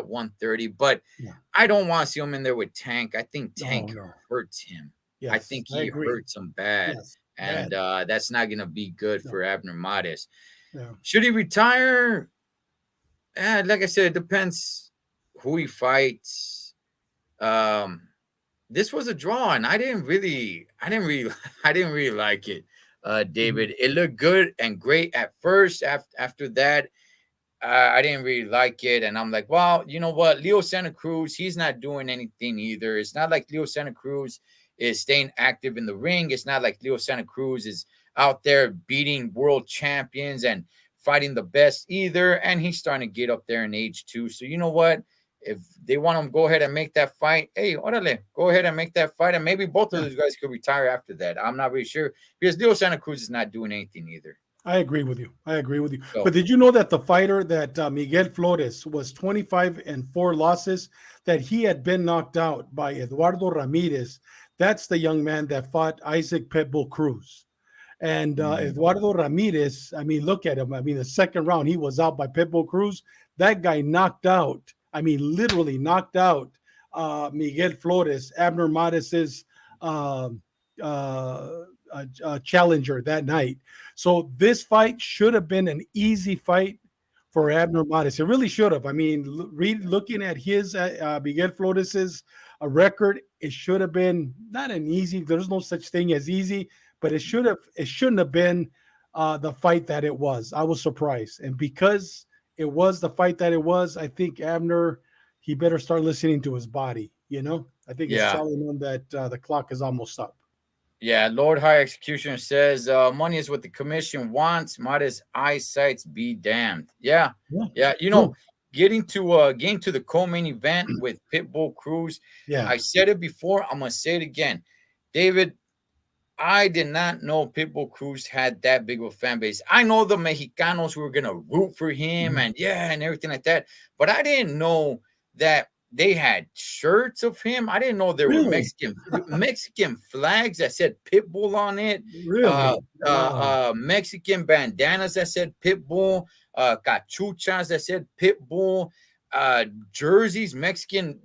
130. But Yeah. I don't want to see him in there with Tank. I think No, Tank no. hurts him. I Yes, think I he agree. hurts him bad, Yes. and Bad. that's not gonna be good No. for Abner Mares. Yeah. Should he retire? Like I said, it depends who he fights. Um, this was a draw, and I didn't really like it, Mhm. David. It looked good and great at first. After that, I didn't really like it, and I'm like, well, you know what, Leo Santa Cruz, he's not doing anything either. It's not like Leo Santa Cruz is staying active in the ring. It's not like Leo Santa Cruz is out there beating world champions and fighting the best either. And he's starting to get up there in age too. So you know what? If they want him, go ahead and make that fight. Hey, orale, go ahead and make that fight, and maybe both of Yeah. those guys could retire after that. I'm not really sure because Leo Santa Cruz is not doing anything either. I agree with you. I agree with you. But So did you know that the fighter that Miguel Flores was 25 and 4 losses, that he had been knocked out by Eduardo Ramirez? That's the young man that fought Isaac Pitbull Cruz. And mm, Eduardo Ramirez, I mean, look at him. I mean, the second round, he was out by Pitbull Cruz. That guy knocked out, I mean, literally knocked out Miguel Flores, Abner Maris's um challenger that night. So this fight should have been an easy fight for Abner Mares. It really should have. I mean, looking at his Miguel Flores's record, it should have been not an easy. There's no such thing as easy, but it should have. It shouldn't have been the fight that it was. I was surprised, and because it was the fight that it was, I think Abner, he better start listening to his body. You know, I think it's yeah. telling him that the clock is almost up. Yeah, Lord High Executioner says money is what the commission wants. Might as eyesights be damned. Yeah, Yeah, yeah. true. Getting to the co-main event with Pitbull Cruz. Yeah, I said it before. I'm gonna say it again, David. I did not know Pitbull Cruz had that big of a fan base. I know the Mexicanos were gonna root for him mhm. and yeah, and everything like that, but I didn't know that they had shirts of him. I didn't know there were Really, Mexican flags that said Pitbull on it. really. Wow. Mexican bandanas that said Pitbull. Cachuchas that said Pitbull. Jerseys, Mexican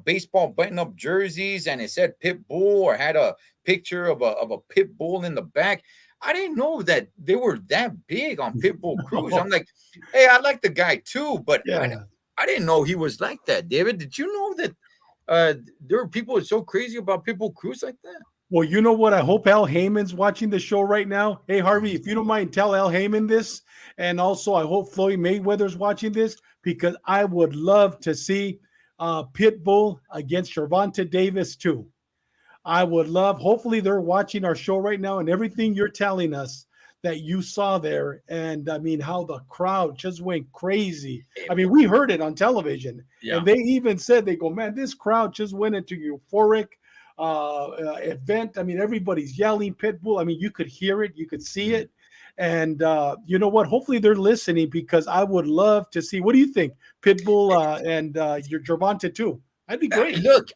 baseball button-up jerseys, and it said Pitbull or had a picture of a pit bull in the back. I didn't know that they were that big on Pitbull Cruz. I'm like, hey, I like the guy too, but Yeah. I didn't know he was like that. David, did you know that there were people so crazy about Pitbull Cruz like that? Well, you know what? I hope Al Heyman's watching the show right now. Hey, Harvey, if you don't mind, tell Al Heyman this. And also, I hope Floyd Mayweather's watching this because I would love to see Pitbull against Gervonta Davis too. I would love, hopefully, they're watching our show right now and everything you're telling us that you saw there. And I mean, how the crowd just went crazy. Eh, I mean, we heard it on television. And Yeah, they even said, they go, man, this crowd just went into euphoric event. I mean, everybody's yelling Pitbull. I mean, you could hear it, you could see mm, it. And you know what? Hopefully they're listening because I would love to see. What do you think, Pitbull and your Gervonta too? That'd be great. Look,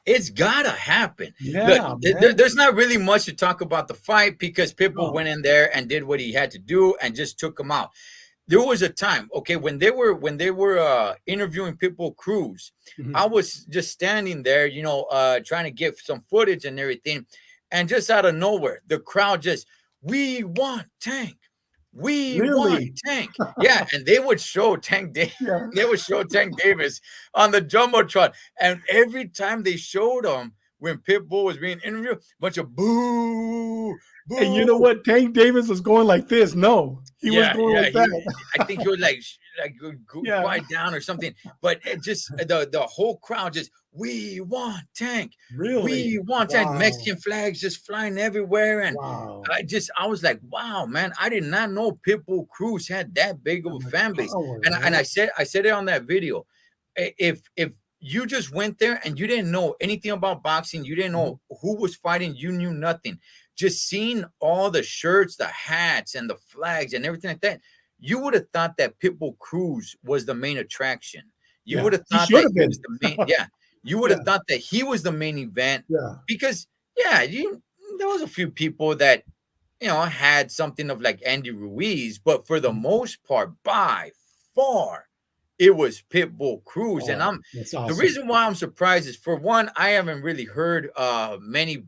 it's gotta happen. Look, Yeah, man. there's not really much to talk about the fight because Pitbull No. went in there and did what he had to do and just took him out. There was a time, okay, when they were interviewing Pitbull Cruz, Mhm. I was just standing there, trying to get some footage and everything, and just out of nowhere, the crowd just, we want Tank, we want Really? Tank, yeah, and they would show Tank Davis, Yeah. they would show Tank Davis on the jumbotron, and every time they showed him when Pitbull was being interviewed, bunch of boo, And you know boo. what? Tank Davis was going like this. No, he was Yeah, going yeah, like that. I think he was like Yeah. quiet down or something. But it just the whole crowd just, we want Tank, Really? we want Tank. Wow. Mexican flags just flying everywhere, and Wow. I was like, wow, man, I did not know Pitbull Cruz had that big of a The fan base. power, And man. I said it on that video. If you just went there and you didn't know anything about boxing, you didn't Mhm. know who was fighting, you knew nothing. Just seeing all the shirts, the hats, and the flags and everything like that, you would have thought that Pitbull Cruz was the main attraction. You Yeah. would have He thought should that have he was been. the main, yeah. You would Yeah. have thought that he was the main event Yeah. because, yeah, there was a few people that had something of like Andy Ruiz, but for the Mhm. most part, by far, it was Pitbull Cruz. And Oh, that's the awesome. reason why I'm surprised is, for one, I haven't really heard many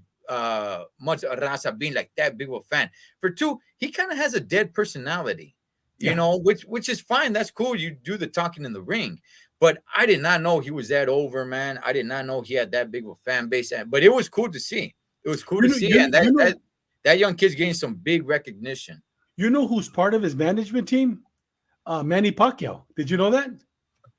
much Raza being like that big of a fan. For two, he kind of has a dead personality, Yeah. which is fine. That's cool. You do the talking in the ring. But I did not know he was that over, man. I did not know he had that big of a fan base. But it was cool to see. It was cool You to know, see, you and you know, that young kid's getting some big recognition. you know who's part of his management team? Manny Pacquiao. Did you know that?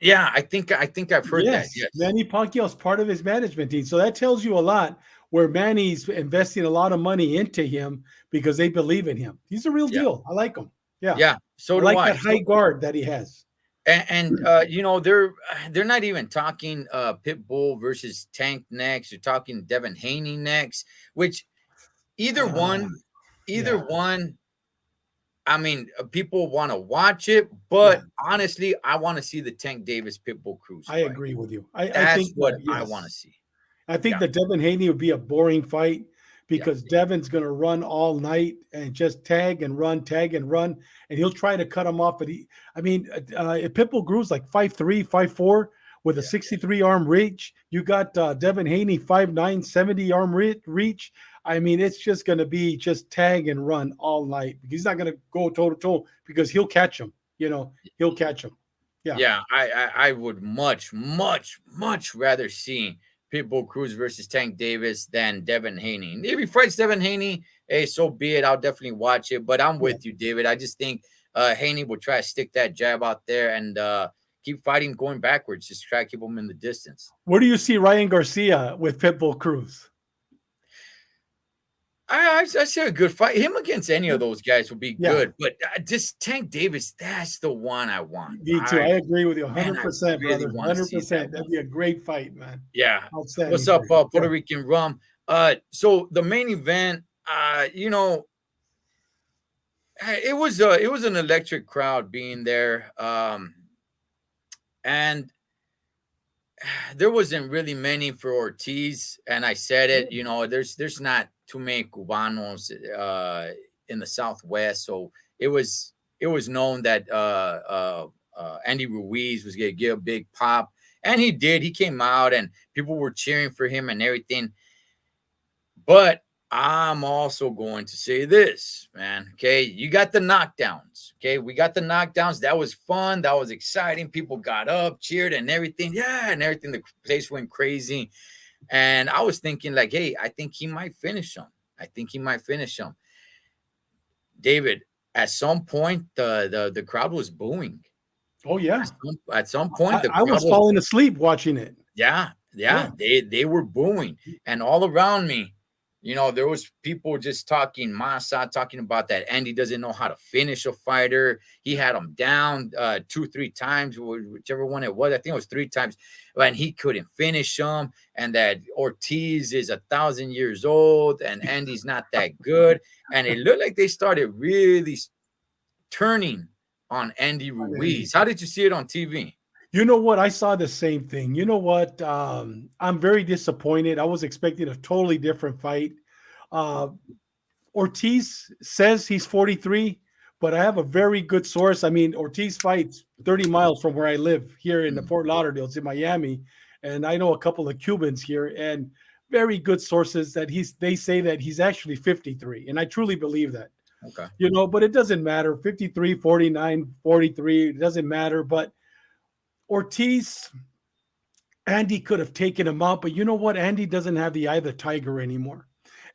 Yeah, I think I've heard that. Yes, Yes. Manny Pacquiao is part of his management team. So that tells you a lot where Manny's investing a lot of money into him because they believe in him. He's a real Yeah. deal. I like him. Yeah. Yeah. So I do like I. that high guard that he has. They're not even talking Pitbull versus Tank next. They're talking Devin Haney next, which either Uh, one, either yeah. one. I mean, people want to watch it, Yeah. but honestly, I want to see the Tank Davis Pitbull Cruz I fight. agree with you. I That's think what I want to yes. see. I think Yeah, that Devin Haney would be a boring fight yeah, because Devin's going to run all night and just tag and run, and he'll try to cut him off. But Pitbull Cruz like 5'3", 5'4", with a yeah. 63 arm reach. You got Devin Haney 5'9", 70 arm reach. I mean, it's just going to be just tag and run all night because he's not going to go toe to toe because he'll catch him. He'll catch him. Yeah. Yeah, I would much, much, much rather see Pitbull Cruz versus Tank Davis than Devin Haney. And if he fights Devin Haney, hey, so be it. I'll definitely watch it. But I'm Yeah. with you, David. I just think Haney will try to stick that jab out there and keep fighting going backwards. Just try to keep him in the distance. Where do you see Ryan Garcia with Pitbull Cruz? I see a good fight. Him against any of those guys would be Yeah. good. But just Tank Davis, that's the one I want. Me too. I agree with you Man, I 100%, really brother. want to see that 100%. one. That'd be a great fight, man. Yeah. What's Outstanding up, fight. Puerto Yeah. Rican Rum? So the main event, it was an electric crowd being there. And there wasn't really many for Ortiz, and I said it. There's not too many Cubanos in the Southwest, so it was known that Andy Ruiz was going to get a big pop, and he did. He came out, and people were cheering for him and everything. But I'm also going to say this, man. Okay, you got the knockdowns. Okay, we got the knockdowns. That was fun. That was exciting. People got up, cheered, and everything. Yeah, and everything. The place went crazy. And I was thinking, like, hey, I think he might finish him. I think he might finish him. David, at some point, the crowd was booing. Oh, yeah. At some point, the I crowd was falling asleep watching it. yeah, Yeah. they were booing, and all around me, There was people just talking masa, talking about that Andy doesn't know how to finish a fighter. He had him down 2, 3 times, whichever one it was. I think it was 3 times, and he couldn't finish him. And that Ortiz is 1,000 years old, and Andy's not that good. And it looked like they started really turning on Andy Ruiz. How did you see it on TV? You know what? I saw the same thing. You know what? I'm very disappointed. I was expecting a totally different fight. Uh, Ortiz says he's 43, but I have a very good source. I mean, Ortiz fights 30 miles from where I live here in the Mm, Fort Lauderdale, it's in Miami, and I know a couple of Cubans here, and very good sources that they say that he's actually 53, and I truly believe that. okay. But it doesn't matter. 53, 49, 43, it doesn't matter. But Ortiz, Andy could have taken him out, but you know what? Andy doesn't have the eye of the tiger anymore.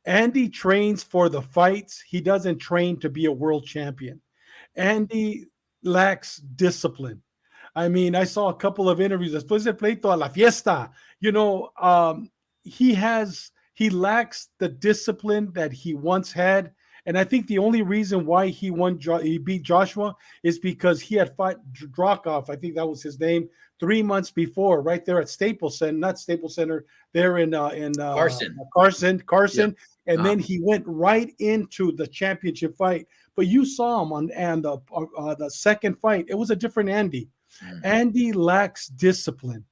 Andy trains for the fights. He doesn't train to be a world champion. Andy lacks discipline. I mean, I saw a couple of interviews. Después del pleito a la fiesta, you know, he lacks the discipline that he once had. And I think the only reason why he beat Joshua is because he had fought Drokov, I think that was his name, 3 months before, right there at Staples Center, not Staples Center, there in Carson. Yeah. Carson, and then he went right into the championship fight. But you saw him on the second fight; it was a different Andy. Mm. Andy lacks discipline,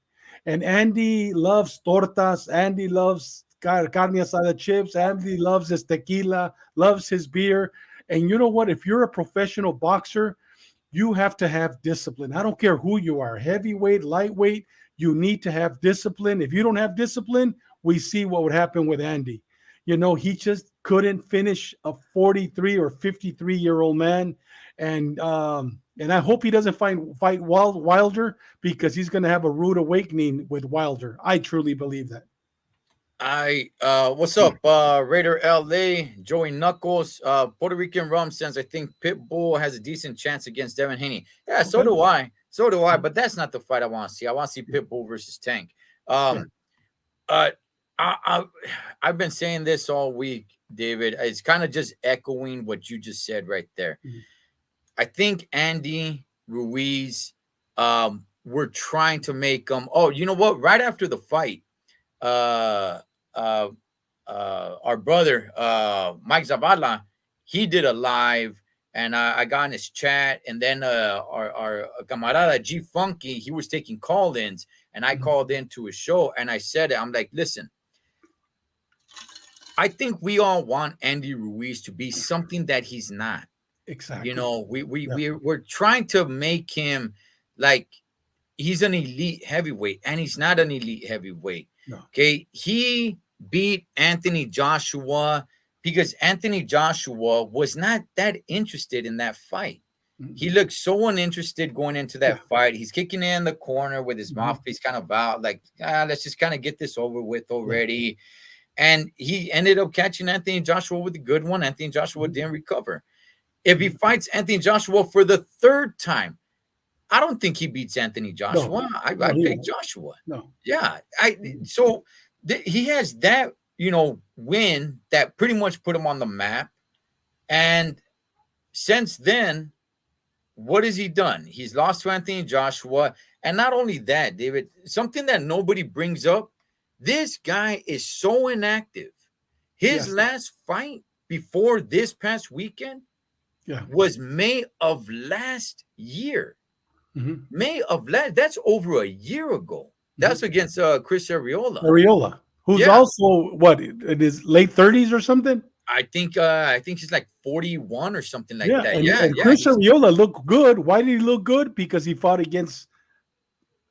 and Andy loves tortas. Andy loves carne asada chips. Andy loves his tequila, loves his beer. And you know what? If you're a professional boxer, you have to have discipline. I don't care who you are, heavyweight, lightweight, you need to have discipline. If you don't have discipline, we see what would happen with Andy. He just couldn't finish a 43 or 53-year-old man. And I hope he doesn't fight Wilder, because he's going to have a rude awakening with Wilder. I truly believe that. What's up, Raider LA, Joey Knuckles, Puerto Rican Rum says I think Pitbull has a decent chance against Devin Haney. Yeah, so do I. So do I, but that's not the fight I want to see. I want to see Pitbull versus Tank. Sure. I've been saying this all week, David. It's kind of just echoing what you just said right there. Mhm. I think Andy Ruiz, we're trying to make him. Oh, you know what? Right after the fight, uh, uh, our brother Mike Zavala, he did a live, and I got in his chat, and then our camarada G Funky, he was taking call-ins, and I called into his show, and I said it. I'm like, listen, I think we all want Andy Ruiz to be something that he's not. Exactly. We're trying to make him like he's an elite heavyweight, and he's not an elite heavyweight. No. Okay, he beat Anthony Joshua because Anthony Joshua was not that interested in that fight. He looked so uninterested going into that fight. He's kicking in the corner with his mouthpiece kind of out, like, let's just kind of get this over with already. And he ended up catching Anthony Joshua with a good one. Anthony Joshua didn't recover. If he fights Anthony Joshua for the third time, I don't think he beats Anthony Joshua. No. I pick Joshua. No. Yeah. He has that, win that pretty much put him on the map. And since then, what has he done? He's lost to Anthony Joshua. And not only that, David, something that nobody brings up, this guy is so inactive. His last fight before this past weekend was May of last year. May of last, that's over a year ago. That's against Chris Arreola, who's also in his late 30s or something. I think he's like 41 or something like that. And Chris Arreola looked good. Why did he look good? Because he fought against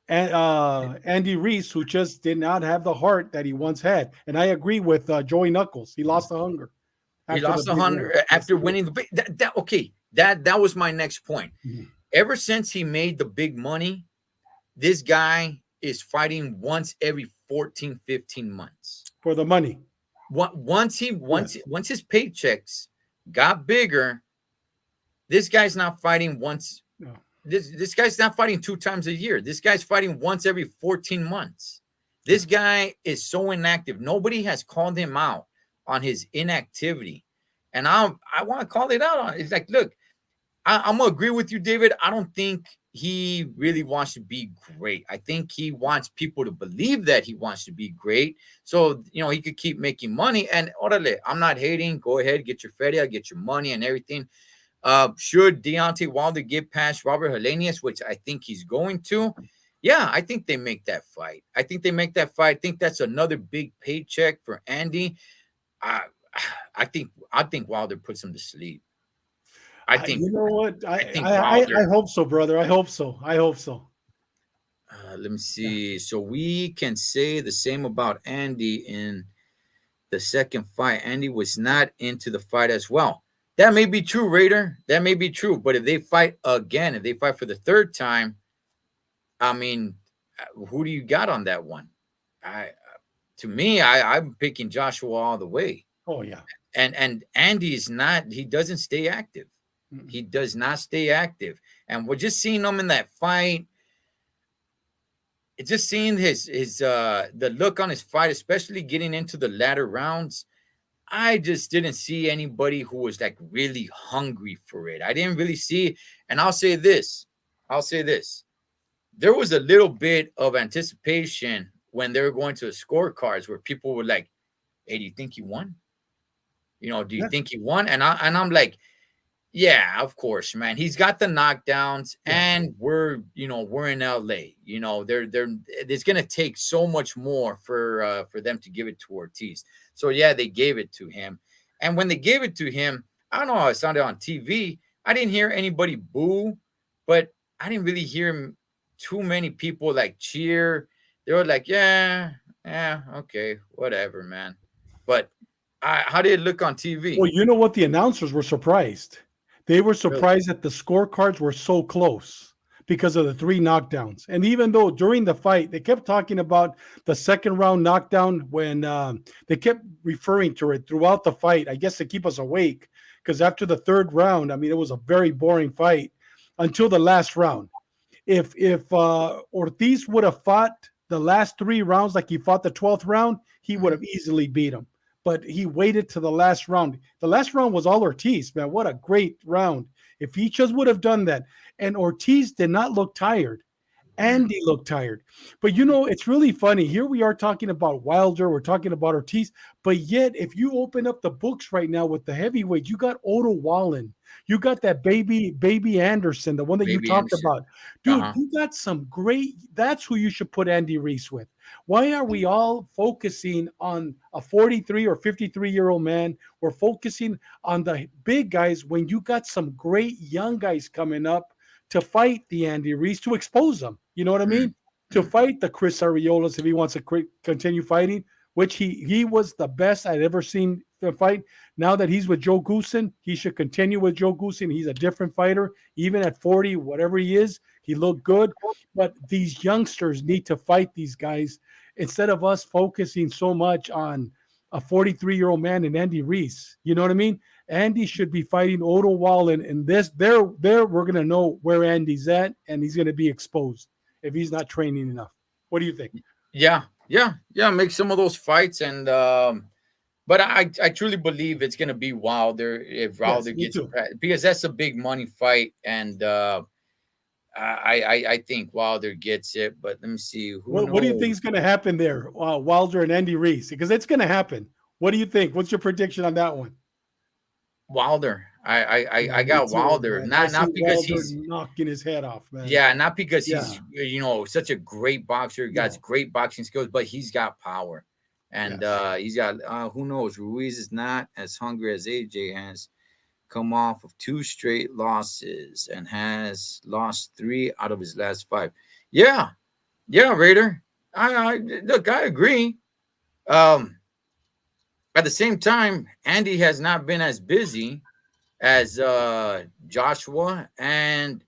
Andy Reese, who just did not have the heart that he once had. And I agree with Joey Knuckles. He lost the hunger. He lost the hunger after winning the big. That was my next point. Ever since he made the big money, this guy is fighting once every 14, 15 months for the money. Once his paychecks got bigger, this guy's not fighting once. No. This guy's not fighting 2 times a year. This guy's fighting once every 14 months. This guy is so inactive. Nobody has called him out on his inactivity. And I want to call it out on it. It's like, look, I'm gonna agree with you, David. I don't think he really wants to be great. I think he wants people to believe that he wants to be great, so he could keep making money. And orale, I'm not hating. Go ahead, get your feria, get your money and everything. Should Deontay Wilder get past Robert Helenius, which I think he's going to? Yeah, I think they make that fight. I think they make that fight. I think that's another big paycheck for Andy. I, I think Wilder puts him to sleep. I think You know what? I think Wilder. I hope so, brother. I hope so. I hope so. Let me Yeah. see. So we can say the same about Andy in the second fight. Andy was not into the fight as well. That may be true, Raider. That may be true. But if they fight again, if they fight for the third time, I mean, who do you got on that one? I To me, I'm picking Joshua all the way. Oh yeah. And Andy is not. He doesn't stay active. Mm. He does not stay active. And we're just seeing him in that fight. It's just seeing his the look on his fight, especially getting into the latter rounds. I just didn't see anybody who was like really hungry for it. I didn't really see, and I'll say this. I'll say this. There was a little bit of anticipation when they were going to the scorecards where people were like, "Hey, do you think he won? Do you Yeah. think he won?" And I'm like, yeah, of course, man. He's got the knockdowns, Yeah. and we're in LA. They're it's gonna take so much more for them to give it to Ortiz. So yeah, they gave it to him. And when they gave it to him, I don't know how it sounded on TV. I didn't hear anybody boo, but I didn't really hear too many people like cheer. They were like, yeah, yeah, okay, whatever, man. But how did it look on TV? Well, you know what? The announcers were surprised. They were Really? surprised that the scorecards were so close because of the three knockdowns. And even though during the fight, they kept talking about the second round knockdown when they kept referring to it throughout the fight, I guess to keep us awake. Because after the third round, I mean, it was a very boring fight until the last round. If Ortiz would have fought the last three rounds like he fought the 12th round, he would Mhm. have easily beat him. But he waited to the last round. The last round was all Ortiz, man. What a great round. If he just would have done that. And Ortiz did not look tired. Andy looked tired. But it's really funny. Here we are talking about Wilder, we're talking about Ortiz, but yet if you open up the books right now with the heavyweight, you got Otto Wallen, you got that baby Anderson, the one that you Baby talked Anderson. about. Dude, Uh-huh. you got some great. That's who you should put Andy Reese with. Why are we all focusing on a 43 or 53-year-old man? We're focusing on the big guys when you got some great young guys coming up to fight the Andy Reese, to expose them. You know what I Mm, mean? To mm. fight the Chris Ariolas if he wants to continue fighting, which he was the best I'd ever seen the fight. Now that he's with Joe Goosen, he should continue with Joe Goosen. He's a different fighter, even at 40, whatever he is. He looked good, but these youngsters need to fight these guys instead of us focusing so much on a 43-year-old man and Andy Reese. You know what I mean? Andy should be fighting Otto Wallen, and there we're gonna know where Andy's at, and he's gonna be exposed if he's not training enough. What do you think? Yeah, yeah, yeah. Make some of those fights, and but I truly believe it's gonna be Wilder if Yes, Wilder me gets too. because that's a big money fight, and I think Wilder gets it. But let me see, who What do you think knows? is gonna happen there, Wilder and Andy Reese? Because it's gonna happen. What do you think? What's your prediction on that one? Wilder. I Yeah, me got too, Wilder, man. I see not because Wilder he's knocking his head off, man. yeah, not because Yeah, he's such a great boxer, got no, great boxing skills, but he's got power, and yes. he's got who knows? Ruiz is not as hungry as AJ has. Come off of two straight losses and has lost three out of his last five. Yeah, yeah, Raider. I look, I agree. Um, at the same time, Andy has not been as busy as Joshua, and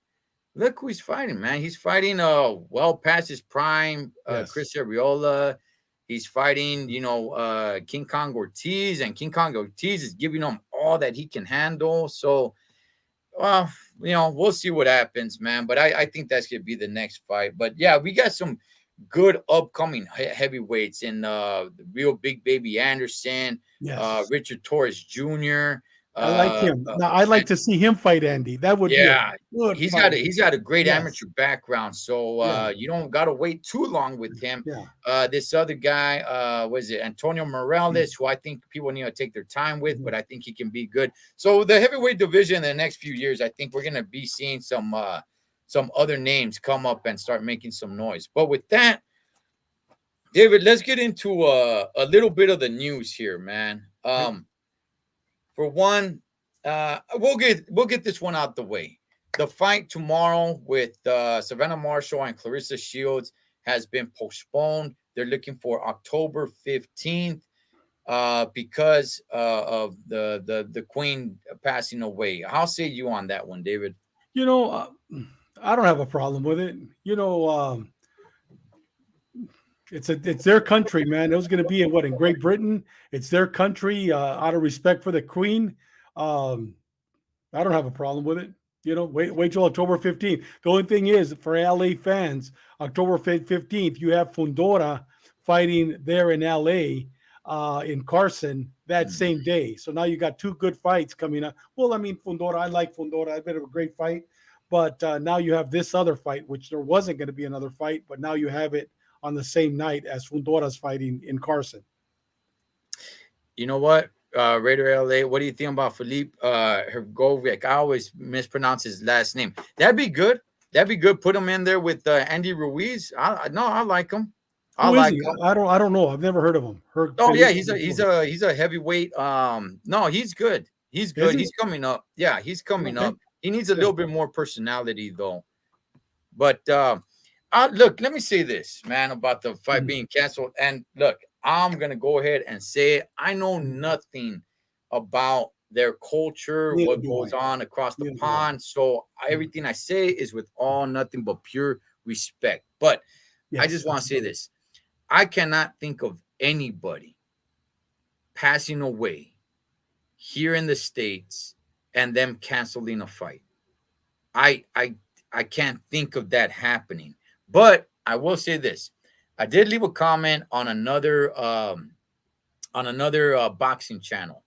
look who he's fighting, man. He's fighting well past his prime, Yes. Chris Ariola. He's fighting, King Kong Ortiz, and King Kong Ortiz is giving him all that he can handle. So, well, we'll see what happens, man. But I think that's gonna be the next fight. But yeah, we got some good upcoming heavyweights in the real Big Baby Anderson, Yes. Richard Torres Jr. I like Uh, him. uh, Now I'd like and to see him fight Andy. That would be a yeah, good fight. he's got a great Yes. amateur background, so Yeah. you don't got to wait too long with him. Yeah. This other guy, was it Antonio Morales, who I think people need to take their time with, Mhm. but I think he can be good. So the heavyweight division in the next few years, I think we're gonna be seeing some other names come up and start making some noise. But with that, David, let's get into a little bit of the news here, man. Okay. For one, we'll get this one out the way. The fight tomorrow with Savannah Marshall and Clarissa Shields has been postponed. They're looking for October 15th because of the Queen passing away. How say you on that one, David? You know, I don't have a problem with it. It's their country, man. It was going to be in what, in Great Britain. It's their country. Out of respect for the Queen, um, I don't have a problem with it. Wait till October 15th. The only thing is, for LA fans, October 15th, you have Fundora fighting there in LA, in Carson that Mm. same day. So now you got two good fights coming up. Well, I mean, Fundora, I like Fundora. I bet it was a great fight. But now you have this other fight, which there wasn't going to be another fight, but now you have it on the same night as Fundora's fighting in Carson. You know what? Raider LA, what do you think about Philippe Hergovic? I always mispronounce his last name. That'd be good. That'd be good. Put him in there with Andy Ruiz. No, I like him. I Who is like he? him. I don't know. I've never heard of him. Oh yeah, Felipe he's a heavyweight. No, he's good. He's Is good. he? He's coming up. Yeah, he's coming Okay. up. He needs a Yeah. little bit more personality though. But look, let me say this, man, about the fight Mhm. being canceled. And look, I'm gonna go ahead and say it. I know Mhm. nothing about their culture, Neither what do goes I. on across the Neither do I. pond. So Mhm. everything I say is with all nothing but pure respect. But I Yes, just want to say absolutely. this. I cannot think of anybody passing away here in the States and them canceling a fight. I I I can't think of that happening. But I will say this. I did leave a comment on another boxing channel.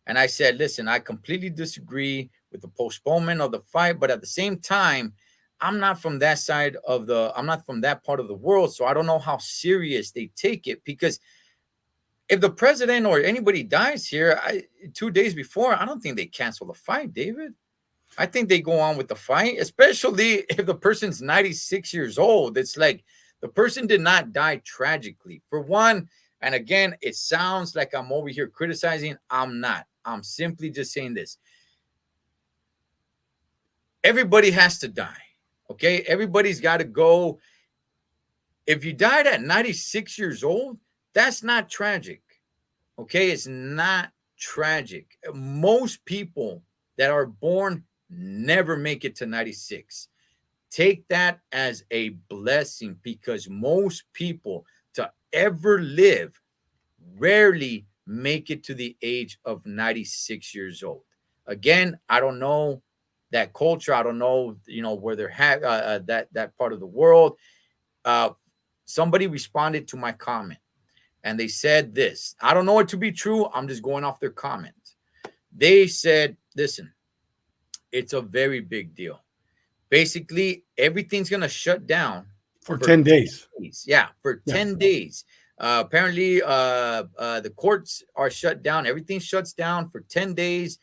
And I said, listen, I completely disagree with the postponement of the fight, but at the same time, I'm not from that part of the world, so I don't know how serious they take it because if the president or anybody dies here 2 days before, I don't think they cancel the fight, David. I think they go on with the fight, especially if the person's 96 years old. It's like the person did not die tragically. For one, and again, it sounds like I'm over here criticizing. I'm not. I'm simply just saying this. Everybody has to die. Okay? Everybody's got to go. If you died at 96 years old, that's not tragic. Okay? It's not tragic. Most people that are born never make it to 96. Take that as a blessing because most people to ever live rarely make it to the age of 96 years old. Again, I don't know that culture. I don't know, where they're that part of the world. Uh, Somebody responded to my comment and they said this. I don't know it to be true. I'm just going off their comment. They said, listen, it's a very big deal. Basically, everything's going to shut down For for 10 days. 10 days. Yeah, for Yeah. 10 days. Apparently, the courts are shut down. Everything shuts down for 10 days.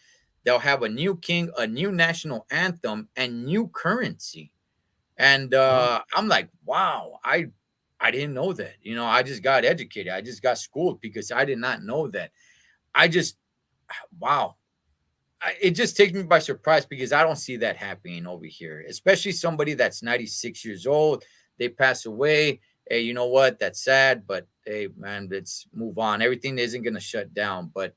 They'll have a new king, a new national anthem, and new currency. And Wow. I'm like, wow, I didn't know that. I just got educated. I just got schooled because I did not know that. I just, wow, it just takes me by surprise because I don't see that happening over here, especially somebody that's 96 years old. They pass away. Hey, you know what? That's sad, but hey, man, let's move on. Everything isn't going to shut down. But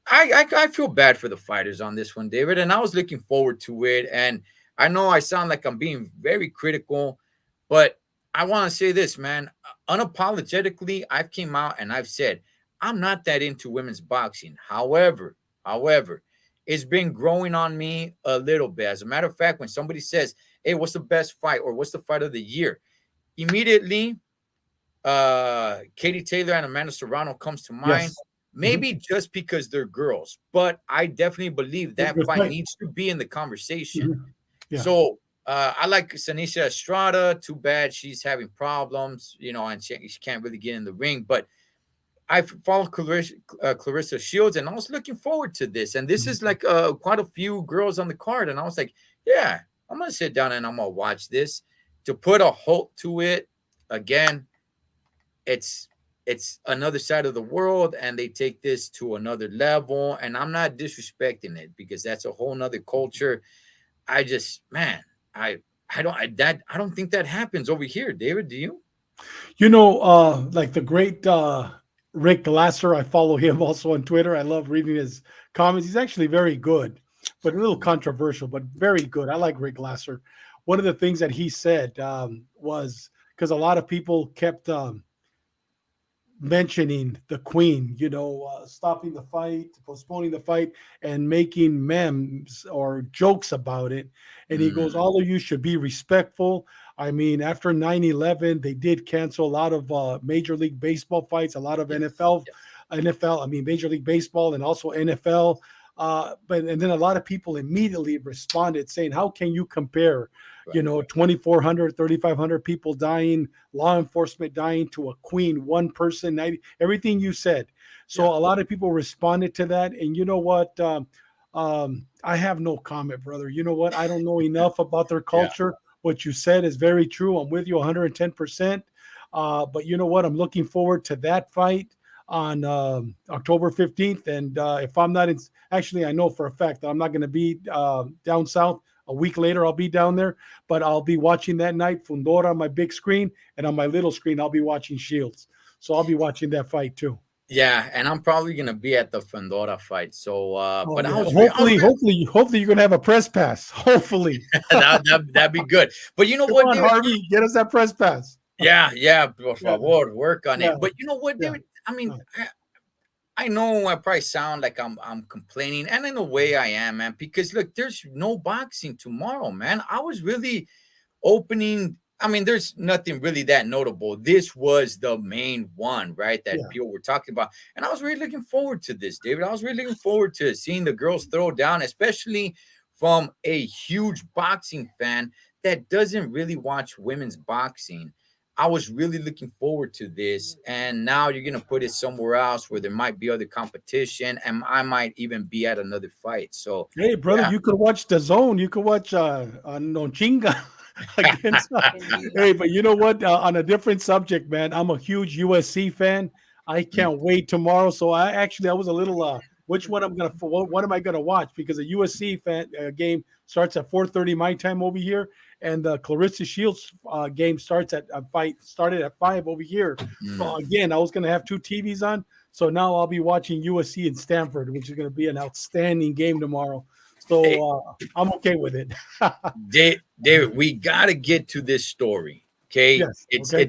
I feel bad for the fighters on this one, David, and I was looking forward to it. And I know I sound like I'm being very critical, but I want to say this, man. Unapologetically, I've came out and I've said I'm not that into women's boxing. However, it's been growing on me a little bit. As a matter of fact, when somebody says, "Hey, what's the best fight or what's the fight of the year?" immediately, Katie Taylor and Amanda Serrano comes to mind. Yes. Mhm. Maybe just because they're girls, but I definitely believe that fight Respect. needs to be in the conversation. Mhm. Yeah. So I like Sanisha Estrada. Too bad she's having problems, and she can't really get in the ring. But I follow Clarissa Shields, and I was looking forward to this. And this Mhm. is like quite a few girls on the card, and I was like, yeah, I'm gonna sit down and I'm gonna watch this. To put a halt to it again, it's it's another side of the world, and they take this to another level. And I'm not disrespecting it because that's a whole nother culture. I just, man, I I don't think that happens over here, David. Do you? Like the great Rick Glasser, I follow him also on Twitter. I love reading his comments. He's actually very good, but a little controversial, but very good. I like Rick Glasser. One of the things that he said was because a lot of people kept mentioning the queen, stopping the fight, postponing the fight, and making memes or jokes about it. And he goes, Mm, all of you should be respectful. I mean, after 9/11, they did cancel a lot of Major League Baseball fights, a lot of yes. NFL, I mean, Major League Baseball and also NFL. And then a lot of people immediately responded saying, how can you compare, Right. 2,400, 3,500 people dying, law enforcement dying to a queen, one person, 90, everything you said. So Yeah. a lot of people responded to that. And you know what? I have no comment, brother. You know what? I don't know enough about their Yeah. culture. What you said is very true. I'm with you 110%. But you know what? I'm looking forward to that fight on October 15th. And if I'm not in, actually, I know for a fact that I'm not going to be down south. A week later, I'll be down there, but I'll be watching that night Fundora on my big screen, and on my little screen, I'll be watching Shields. So I'll be watching that fight too. Yeah, and I'm probably gonna be at the Fandora fight. So, Oh but yeah. Hopefully, really hopefully you're gonna have a press pass. Hopefully. that'd be good. But you know Come what, on, David? Harvey, get us that press pass. Yeah, yeah, por Yeah, favor, work on yeah, it. But you know what, yeah. David? I mean, I know I probably sound like I'm complaining, and in a way I am, man. Because look, there's no boxing tomorrow, man. I was really opening. I mean, there's nothing really that notable. This was the main one, right? That Yeah. people were talking about. And I was really looking forward to this, David. I was really looking forward to seeing the girls throw down, especially from a huge boxing fan that doesn't really watch women's boxing. I was really looking forward to this. And now you're going to put it somewhere else where there might be other competition, and I might even be at another fight. So, Hey, brother, yeah. you could watch the zone. You could watch no chinga against. Hey, but you know what? On a different subject, man. I'm a huge USC fan. I can't wait tomorrow. So I was a little which one what am I gonna watch? Because a USC fan game starts at 4:30 my time over here, and the Clarissa Shields game started at 5 over here. So Mm. again, I was gonna have two TVs on. So now I'll be watching USC and Stanford, which is going to be an outstanding game tomorrow. Hey, So I'm okay with it. David, we got to get to this story. Okay, Yes. Okay.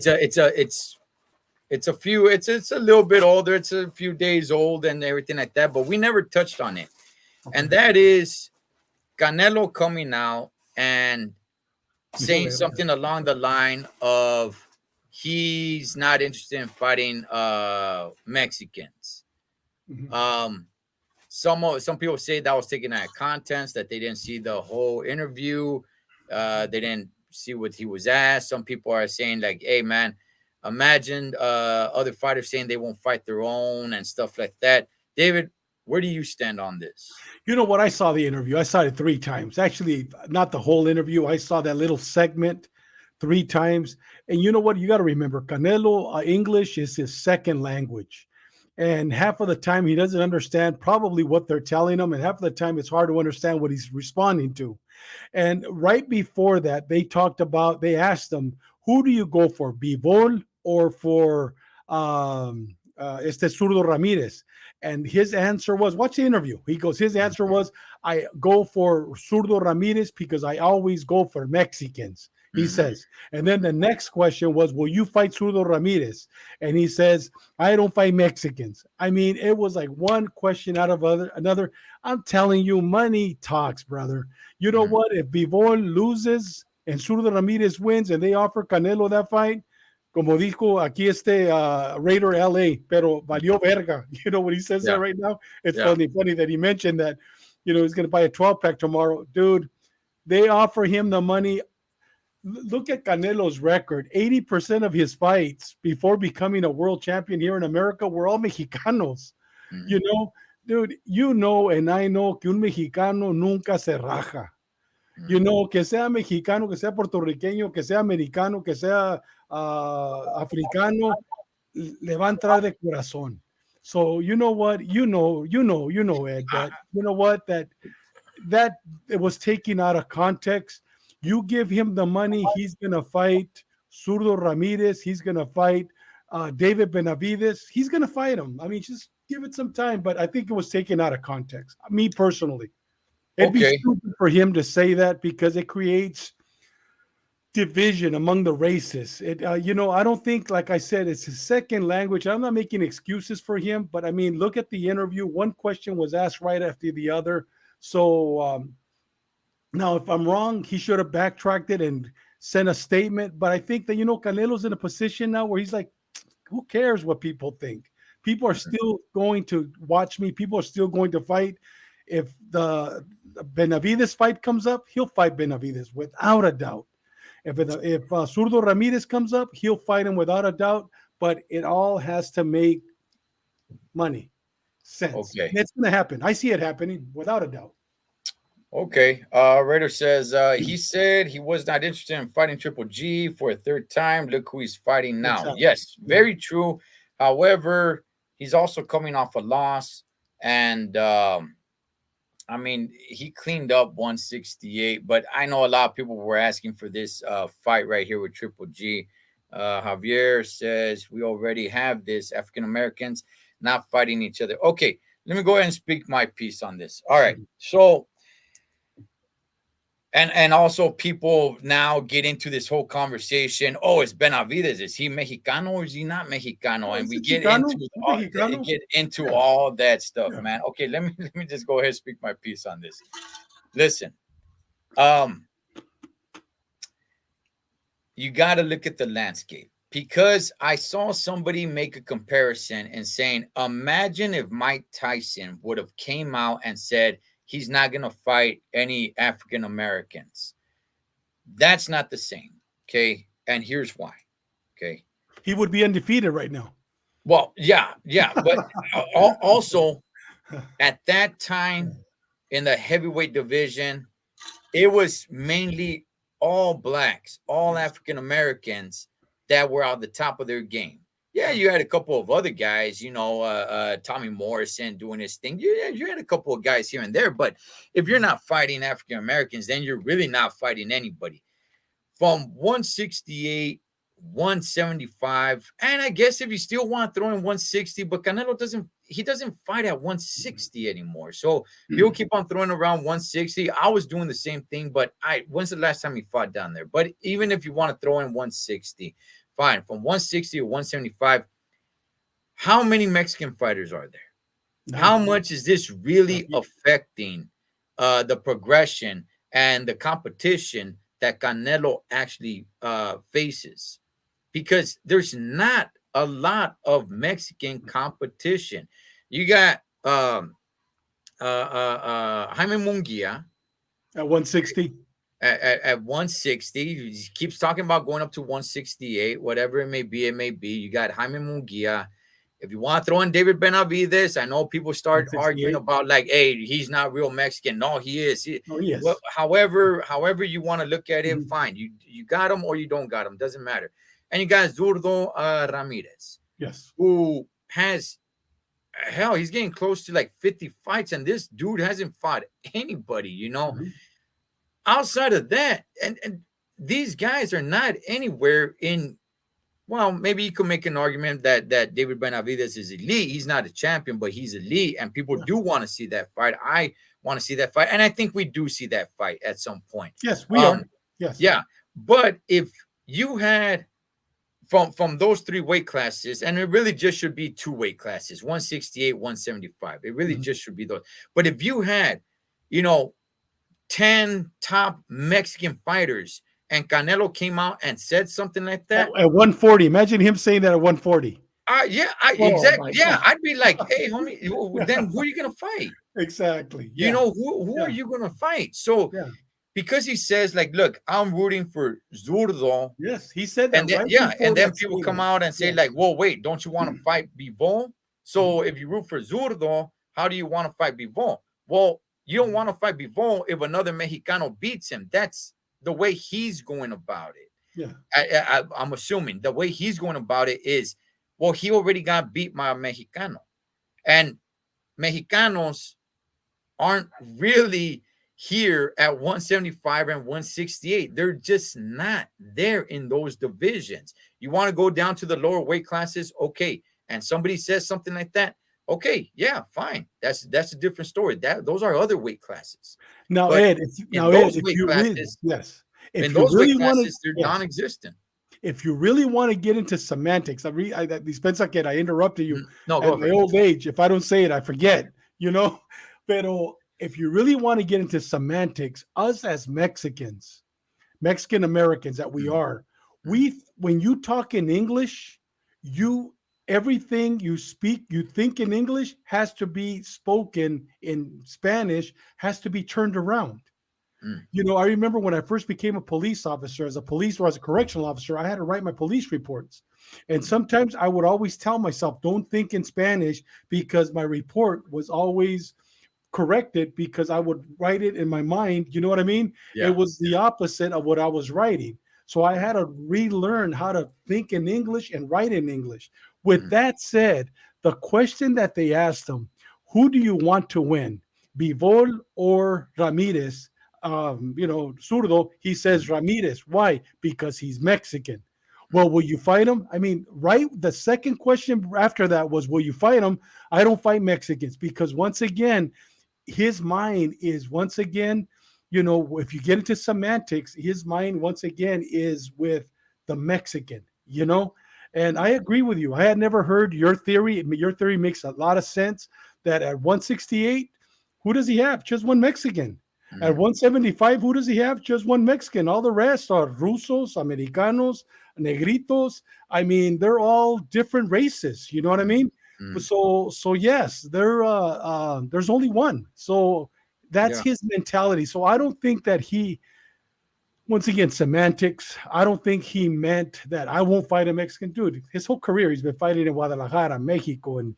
it's a little bit older. It's a few days old and everything like that. But we never touched on it, and Okay. that is Canelo coming out and Go saying ahead. something along the line of he's not interested in fighting Mexicans. Mhm. Um, some people say that was taken out of context, that they didn't see the whole interview, they didn't see what he was asked. Some people are saying like, hey man, imagine other fighters saying they won't fight their own and stuff like that. David, where do you stand on this? You know what? I saw the interview. I saw it three times. Actually, not the whole interview. I saw that little segment three times. And you know what? You got to remember, Canelo English is his second language. And half of the time he doesn't understand probably what they're telling him. And half of the time it's hard to understand what he's responding to. And right before that, they asked him, who do you go for, Bivol or for este Zurdo Ramirez? And his answer was, watch the interview. He goes, his answer was, I go for Zurdo Ramirez because I always go for Mexicans. He Mm-hmm. says, and then the next question was, will you fight Zurdo Ramirez? And he says, I don't fight Mexicans. I mean, it was like one question out of another. I'm telling you, money talks, brother. You know Mm-hmm. what? If Bivol loses, and Zurdo Ramirez wins and they offer Canelo that fight, como dijo aquí Raider LA, pero valió verga. You know what he says Yeah. that right now? It's Yeah. funny that he mentioned that, he's going to buy a 12 pack tomorrow. Dude, they offer him the money. Look at Canelo's record. 80% of his fights before becoming a world champion here in America were all Mexicanos. Mhm. You know, dude, and I know que un mexicano nunca se raja. Mhm. Que sea mexicano, que sea puertorriqueño, que sea americano, que sea africano, le va a entrar de corazón. So you know what? Ed, that you know what? That it was taken out of context. You give him the money, he's gonna fight Zurdo Ramirez, he's gonna fight David Benavides, he's gonna fight him. I mean, just give it some time, but I think it was taken out of context. Me personally. It'd be Okay. stupid for him to say that because it creates division among the races. I don't think, like I said, it's his second language. I'm not making excuses for him, but I mean, look at the interview. One question was asked right after the other. So now, if I'm wrong, he should have backtracked it and sent a statement. But I think that, Canelo's in a position now where he's like, who cares what people think? People are Mhm. still going to watch me. People are still going to fight. If the Benavides fight comes up, he'll fight Benavides without a doubt. If Zurdo Ramirez comes up, he'll fight him without a doubt. But it all has to make money, sense. Okay. It's going to happen. I see it happening without a doubt. Okay. Raider says he said he was not interested in fighting Triple G for a third time. Look who he's fighting now. Exactly. Yes, Yeah. very true. However, he's also coming off a loss, and I mean, he cleaned up 168. But I know a lot of people were asking for this fight right here with Triple G. Javier says we already have this, African Americans not fighting each other. Okay, let me go ahead and speak my piece on this. All right, so. And also people now get into this whole conversation. Oh, it's Benavides. Is he Mexicano or is he not Mexicano? And Is we it get Chicano? into Is it Mexicano? all all that stuff, Yeah. man. Okay, let me just go ahead and speak my piece on this. Listen, um, you got to look at the landscape because I saw somebody make a comparison and saying, imagine if Mike Tyson would have came out and said he's not going to fight any African Americans. That's not the same. Okay. And here's why. Okay. He would be undefeated right now. Well, yeah, yeah. But also at that time in the heavyweight division, it was mainly all blacks, all African Americans that were at the top of their game. Yeah, you had a couple of other guys, Tommy Morrison doing his thing. You had a couple of guys here and there. But if you're not fighting African Americans, then you're really not fighting anybody. From 168, 175, and I guess if you still want to throw in 160, but Canelo doesn't fight at 160 anymore. So he'll keep on throwing around 160. I was doing the same thing, but when's the last time he fought down there? But even if you want to throw in 160, fine. From 160 to 175, how many Mexican fighters are there? How much is this really affecting the progression and the competition that Canelo actually faces? Because there's not a lot of Mexican competition. You got Jaime Munguia At 160. at 160. He keeps talking about going up to 168, whatever it may be. It may be. You got Jaime Munguia. If you want to throw in David Benavides, I know people start arguing about like, hey, he's not real Mexican. No, he is. Oh, he is. Well, however you want to look at it, fine. You got him or you don't got him. Doesn't matter. And you got Zurdo Ramirez. Yes. Who has, hell, he's getting close to like 50 fights, and this dude hasn't fought anybody, Outside of that, and these guys are not anywhere in. Well, maybe you could make an argument that David Benavides is elite. He's not a champion, but he's elite, and people do want to see that fight. I want to see that fight, and I think we do see that fight at some point. Yes, we are. Yes. Yeah, but if you had from those three weight classes, and it really just should be two weight classes, 168, 175. It really just should be those. But if you had, 10 top Mexican fighters and Canelo came out and said something like At, that, 140. Imagine him saying that at 140. yeah, I Oh exactly, my yeah, God. I'd be like, hey, homie, then who are you gonna fight? Exactly. You Yeah. know, who are Yeah. you gonna fight? So Yeah. because he says like, look, I'm rooting for Zurdo, Yes. He said that and then right yeah, and before then that people come statement. out and say Yeah. like, well, wait, don't you want to fight Bivol? Mhm. So if you root for Zurdo, how do you want to fight Bivol? Well, you don't want to fight Bivol if another Mexicano beats him. That's the way he's going about it. Yeah. I'm assuming the way he's going about it is, well, he already got beat by a Mexicano, and Mexicanos aren't really here at 175 and 168. They're just not there in those divisions. You want to go down to the lower weight classes, okay? And somebody says something like that, okay, yeah, fine. That's a different story. That those are other weight classes, Now, but Ed, in if you really, yes, in if you those weight really want to, classes, they're yes, non-existent. if you really want to get into semantics, dispensa que I interrupted you No, go at my ahead. old age. If I don't say it, I forget, you know. Pero if you really want to get into semantics, us as Mexicans, Mexican Americans that we Mm, are, mm, when you talk in English, you everything you speak, you think in English has to be spoken in Spanish, has to be turned around. mm, You know, I remember when I first became a police officer, as a police or as a correctional officer, I had to write my police reports. And mm, sometimes I would always tell myself, don't think in Spanish, because my report was always corrected because I would write it in my mind. You know what I mean? It yeah. was the opposite of what I was writing. So I had to relearn how to think in English and write in English. With Mm, that said, the question that they asked him, who do you want to win, Bivol or Ramirez? Zurdo, he says mm, Ramirez. Why? Because he's Mexican. mm, Well, will you fight him? I mean, right? The second question after that was, will you fight him? I don't fight Mexicans, because once again, his mind is once again, if you get into semantics, his mind once again is with the Mexican. And I mm, agree with you. I had never heard your theory. Your theory makes a lot of sense, that at 168, who does he have? Just one Mexican. At mm. 175, who does he have? Just one Mexican. All the rest are Rusos, Americanos, Negritos. I mean, they're all different races. You know what I Mm, mean? mm. So yes, there's only one. So that's Yeah. his mentality. So I don't think that he, once again, semantics. I don't think he meant that I won't fight a Mexican dude. His whole career, he's been fighting in Guadalajara, Mexico, and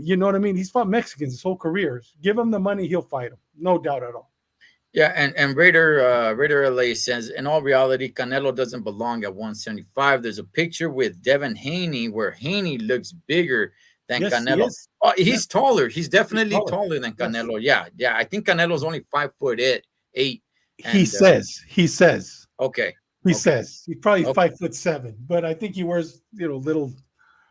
you know what I mean. He's fought Mexicans his whole career. Give him the money, he'll fight him, no doubt at all. Yeah, and Raider LA says, in all reality, Canelo doesn't belong at 175. There's a picture with Devin Haney where Haney looks bigger than Yes, he Canelo. is. Oh, Yes, he's taller. He's he's definitely taller. taller than Yes, Canelo. Yeah, yeah. I think Canelo's only 5'8", he and says. He says. okay, He okay, says he's probably okay. 5'7", but I think he wears little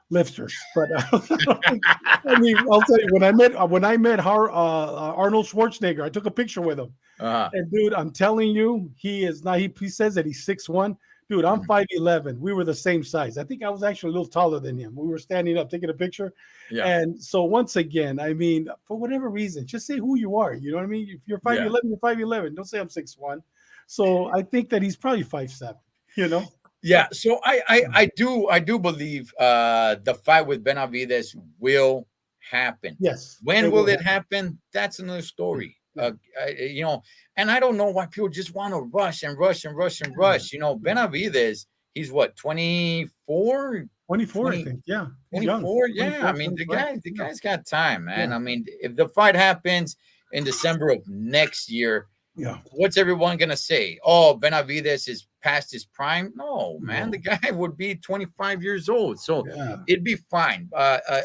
lifters. But I mean, I'll tell you, when I met Arnold Schwarzenegger, I took a picture with him. Uh-huh. And dude, I'm telling you, he is not. He says that he's 6'1". Dude, I'm Mhm. 5'11". We were the same size. I think I was actually a little taller than him. We were standing up taking a picture. Yeah, And so once again, I mean, for whatever reason, just say who you are. You know what I mean? If you're yeah. 5'11", you're 5'11". Don't say I'm 6'1". So I think that he's probably 5'7". You know? Yeah, so I do believe the fight with Benavides will happen. Yes, When it will will it happen. happen? That's another story. Yeah, And I don't know why people just want to rush and rush and rush and yeah, rush. yeah. Benavides, he's what, 24, 24, I 20, think. Yeah, he's young. 24? Yeah, I 24, mean 25. the Yeah, guy's got time, man. yeah, I mean, if the fight happens in December of next year, yeah. what's everyone gonna say? Oh, Benavides is past his prime. No, man, the No, guy would be 25 years old, so yeah, it'd be fine.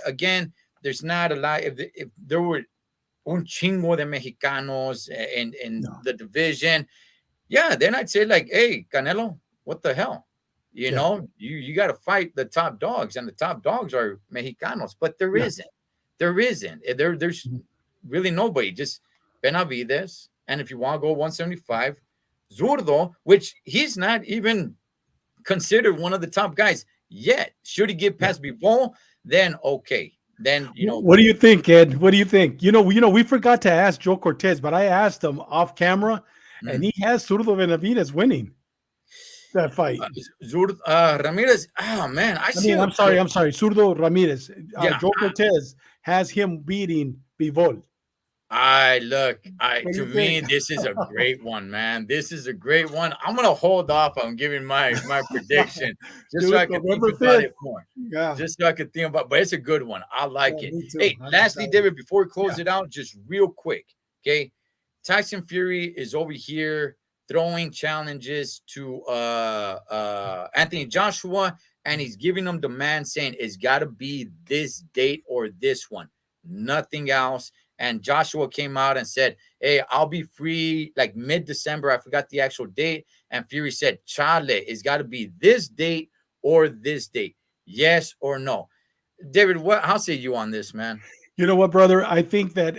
Again, there's not a lot. If there were un chingo de Mexicanos in no, the division, yeah, then I'd say like, hey, Canelo, what the hell? yeah, You got to fight the top dogs, and the top dogs are Mexicanos, but there yeah. isn't. There isn't. There's Mhm. really nobody. Just Benavides, and if you want to go 175, Zurdo, which he's not even considered one of the top guys yet. Should he get Yeah. past Bivol, then okay. Then What do you think, Ed? What do you think? We forgot to ask Joe Cortez, but I asked him off camera, and mm, he has Zurdo Benavides winning. that fight. Ramirez. Oh man, I I see mean, a I'm sorry, Zurdo Ramirez. yeah. Joe Cortez has him beating Bivol. I look, I What do to you think? me, this is a great one, man. This is a great one. I'm gonna hold off on giving my prediction just so Do it I can think November about 5th. it more. Yeah, Just so I can think about, but it's a good one. I yeah, like it. me too. Hey, I'm lastly, excited. David, before we Yeah. close it out, just real quick, okay? Tyson Fury is over here throwing challenges to Anthony Joshua, and he's giving them demand saying it's got to be this date or this one, nothing else. And Joshua came out and said, "Hey, I'll be free like mid-December." I forgot the actual date. And Fury said, "Chale, it's got to be this date or this date. Yes or no?" David, what? How say you on this, man? You know what, brother? I think that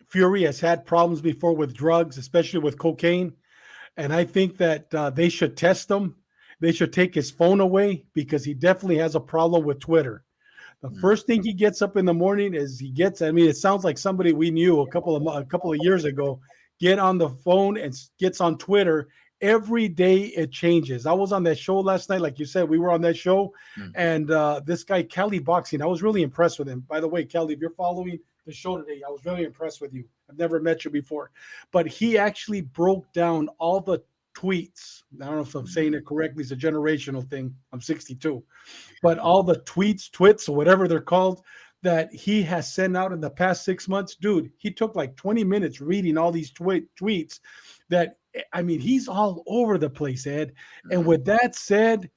Fury has had problems before with drugs, especially with cocaine. And I think that they should test him. They should take his phone away because he definitely has a problem with Twitter. The Mm. first thing he gets up in the morning is he gets. I mean, it sounds like somebody we knew a couple of years ago. Get on the phone and gets on Twitter. Every day it changes. I was on that show last night, like you said, we were on that show, Mm. and this guy Kelly Boxing. I was really impressed with him. By the way, Kelly, if you're following the show today, I was really impressed with you. I've never met you before, but he actually broke down all the tweets. I don't know if I'm saying it correctly. It's a generational thing. I'm 62, but all the twits, or whatever they're called, that he has sent out in the past 6 months, dude, he took like 20 minutes reading all these tweets. That I mean, he's all over the place, Ed. And Mm. with that said,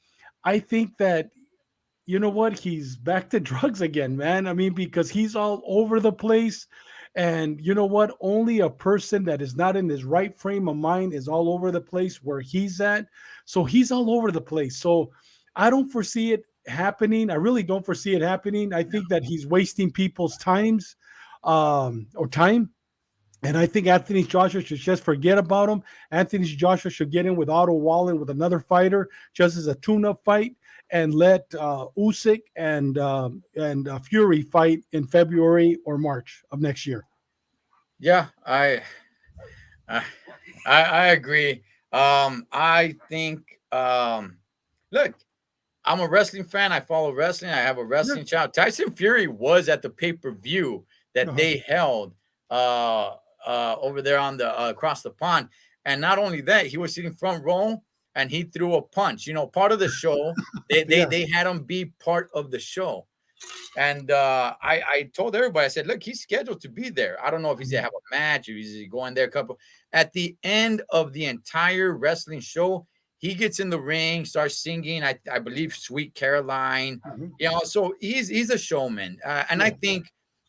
I think that you know what? He's back to drugs again, man. I mean, because he's all over the place. And you know what? Only a person that is not in his right frame of mind is all over the place where he's at. So he's all over the place. So I don't foresee it happening. I really don't foresee it happening. I think that he's wasting people's times or time. And I think Anthony Joshua should just forget about him. Anthony Joshua should get in with Otto Wallen with another fighter, just as a tune-up fight, and let Usyk and Fury fight in February or March of next year. Yeah, I I agree. I think look, I'm a wrestling fan. I follow wrestling. I have a Yeah. wrestling channel. Tyson Fury was at the pay-per-view that Uh-huh. they held over there on the across the pond. And not only that, he was sitting front row and he threw a punch. You know, part of the show. They they Yeah. they had him be part of the show. And I told everybody, I said, look, he's scheduled to be there. I don't know if he's gonna have a match, if he's going there a couple. At the end of the entire wrestling show, he gets in the ring, starts singing, I believe Sweet Caroline. Mhm. You know, so he's a showman. And Yeah.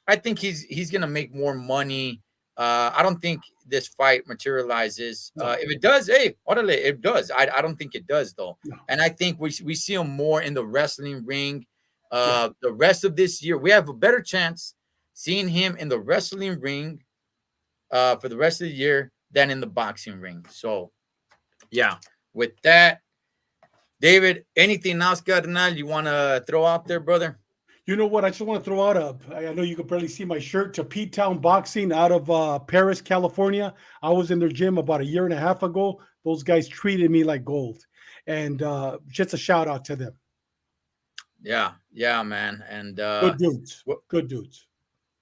I think he's gonna make more money. I don't think this fight materializes. No. If it does, hey, orale, it does. I don't think it does though. No. And I think we see him more in the wrestling ring Yeah. the rest of this year. We have a better chance seeing him in the wrestling ring for the rest of the year than in the boxing ring. So, yeah, with that, David, anything else, Carnal, you want to throw out there, brother? You know what? I just want to throw out I know you can barely see my shirt, to P Town Boxing out of Paris, California. I was in their gym about a year and a half ago. Those guys treated me like gold. And just a shout out to them. Yeah, yeah, man. And Good dudes. Good dudes.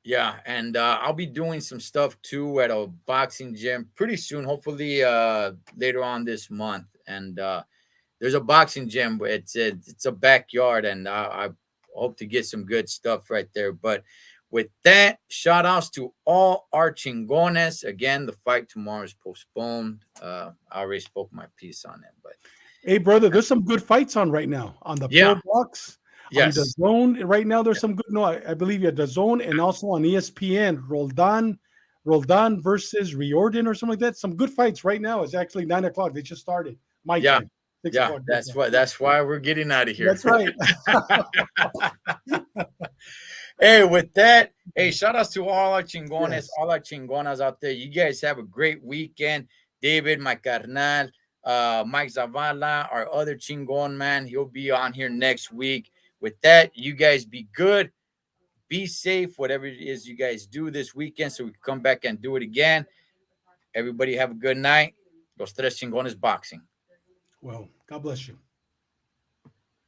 yeah, and I'll be doing some stuff too at a boxing gym pretty soon, hopefully later on this month. And there's a boxing gym, but it's a backyard, and I hope to get some good stuff right there. But with that, shout outs to all our chingones. Again, the fight tomorrow is postponed. I already spoke my piece on it, but Hey, brother, there's some good fights on right now on the Pro yeah, Box, on the yes, Zone. Right now, there's some good. No, I believe you had the Zone, and also on ESPN, Roldan versus Riordan or something like that. Some good fights right now. It's actually 9 o'clock. They just started my yeah, time, six yeah. o'clock. Your That's time. what. Yeah. That's why we're getting out of here. That's right. Hey, with that, hey, shout outs to Yes. all our chingonas out there. You guys have a great weekend. David, my carnal, Mike Zavala, our other chingon man, he'll be on here next week. With that, you guys be good, be safe, whatever it is you guys do this weekend, so we can come back and do it again. Everybody have a good night. Los Tres Chingones Boxing. Well, God bless you.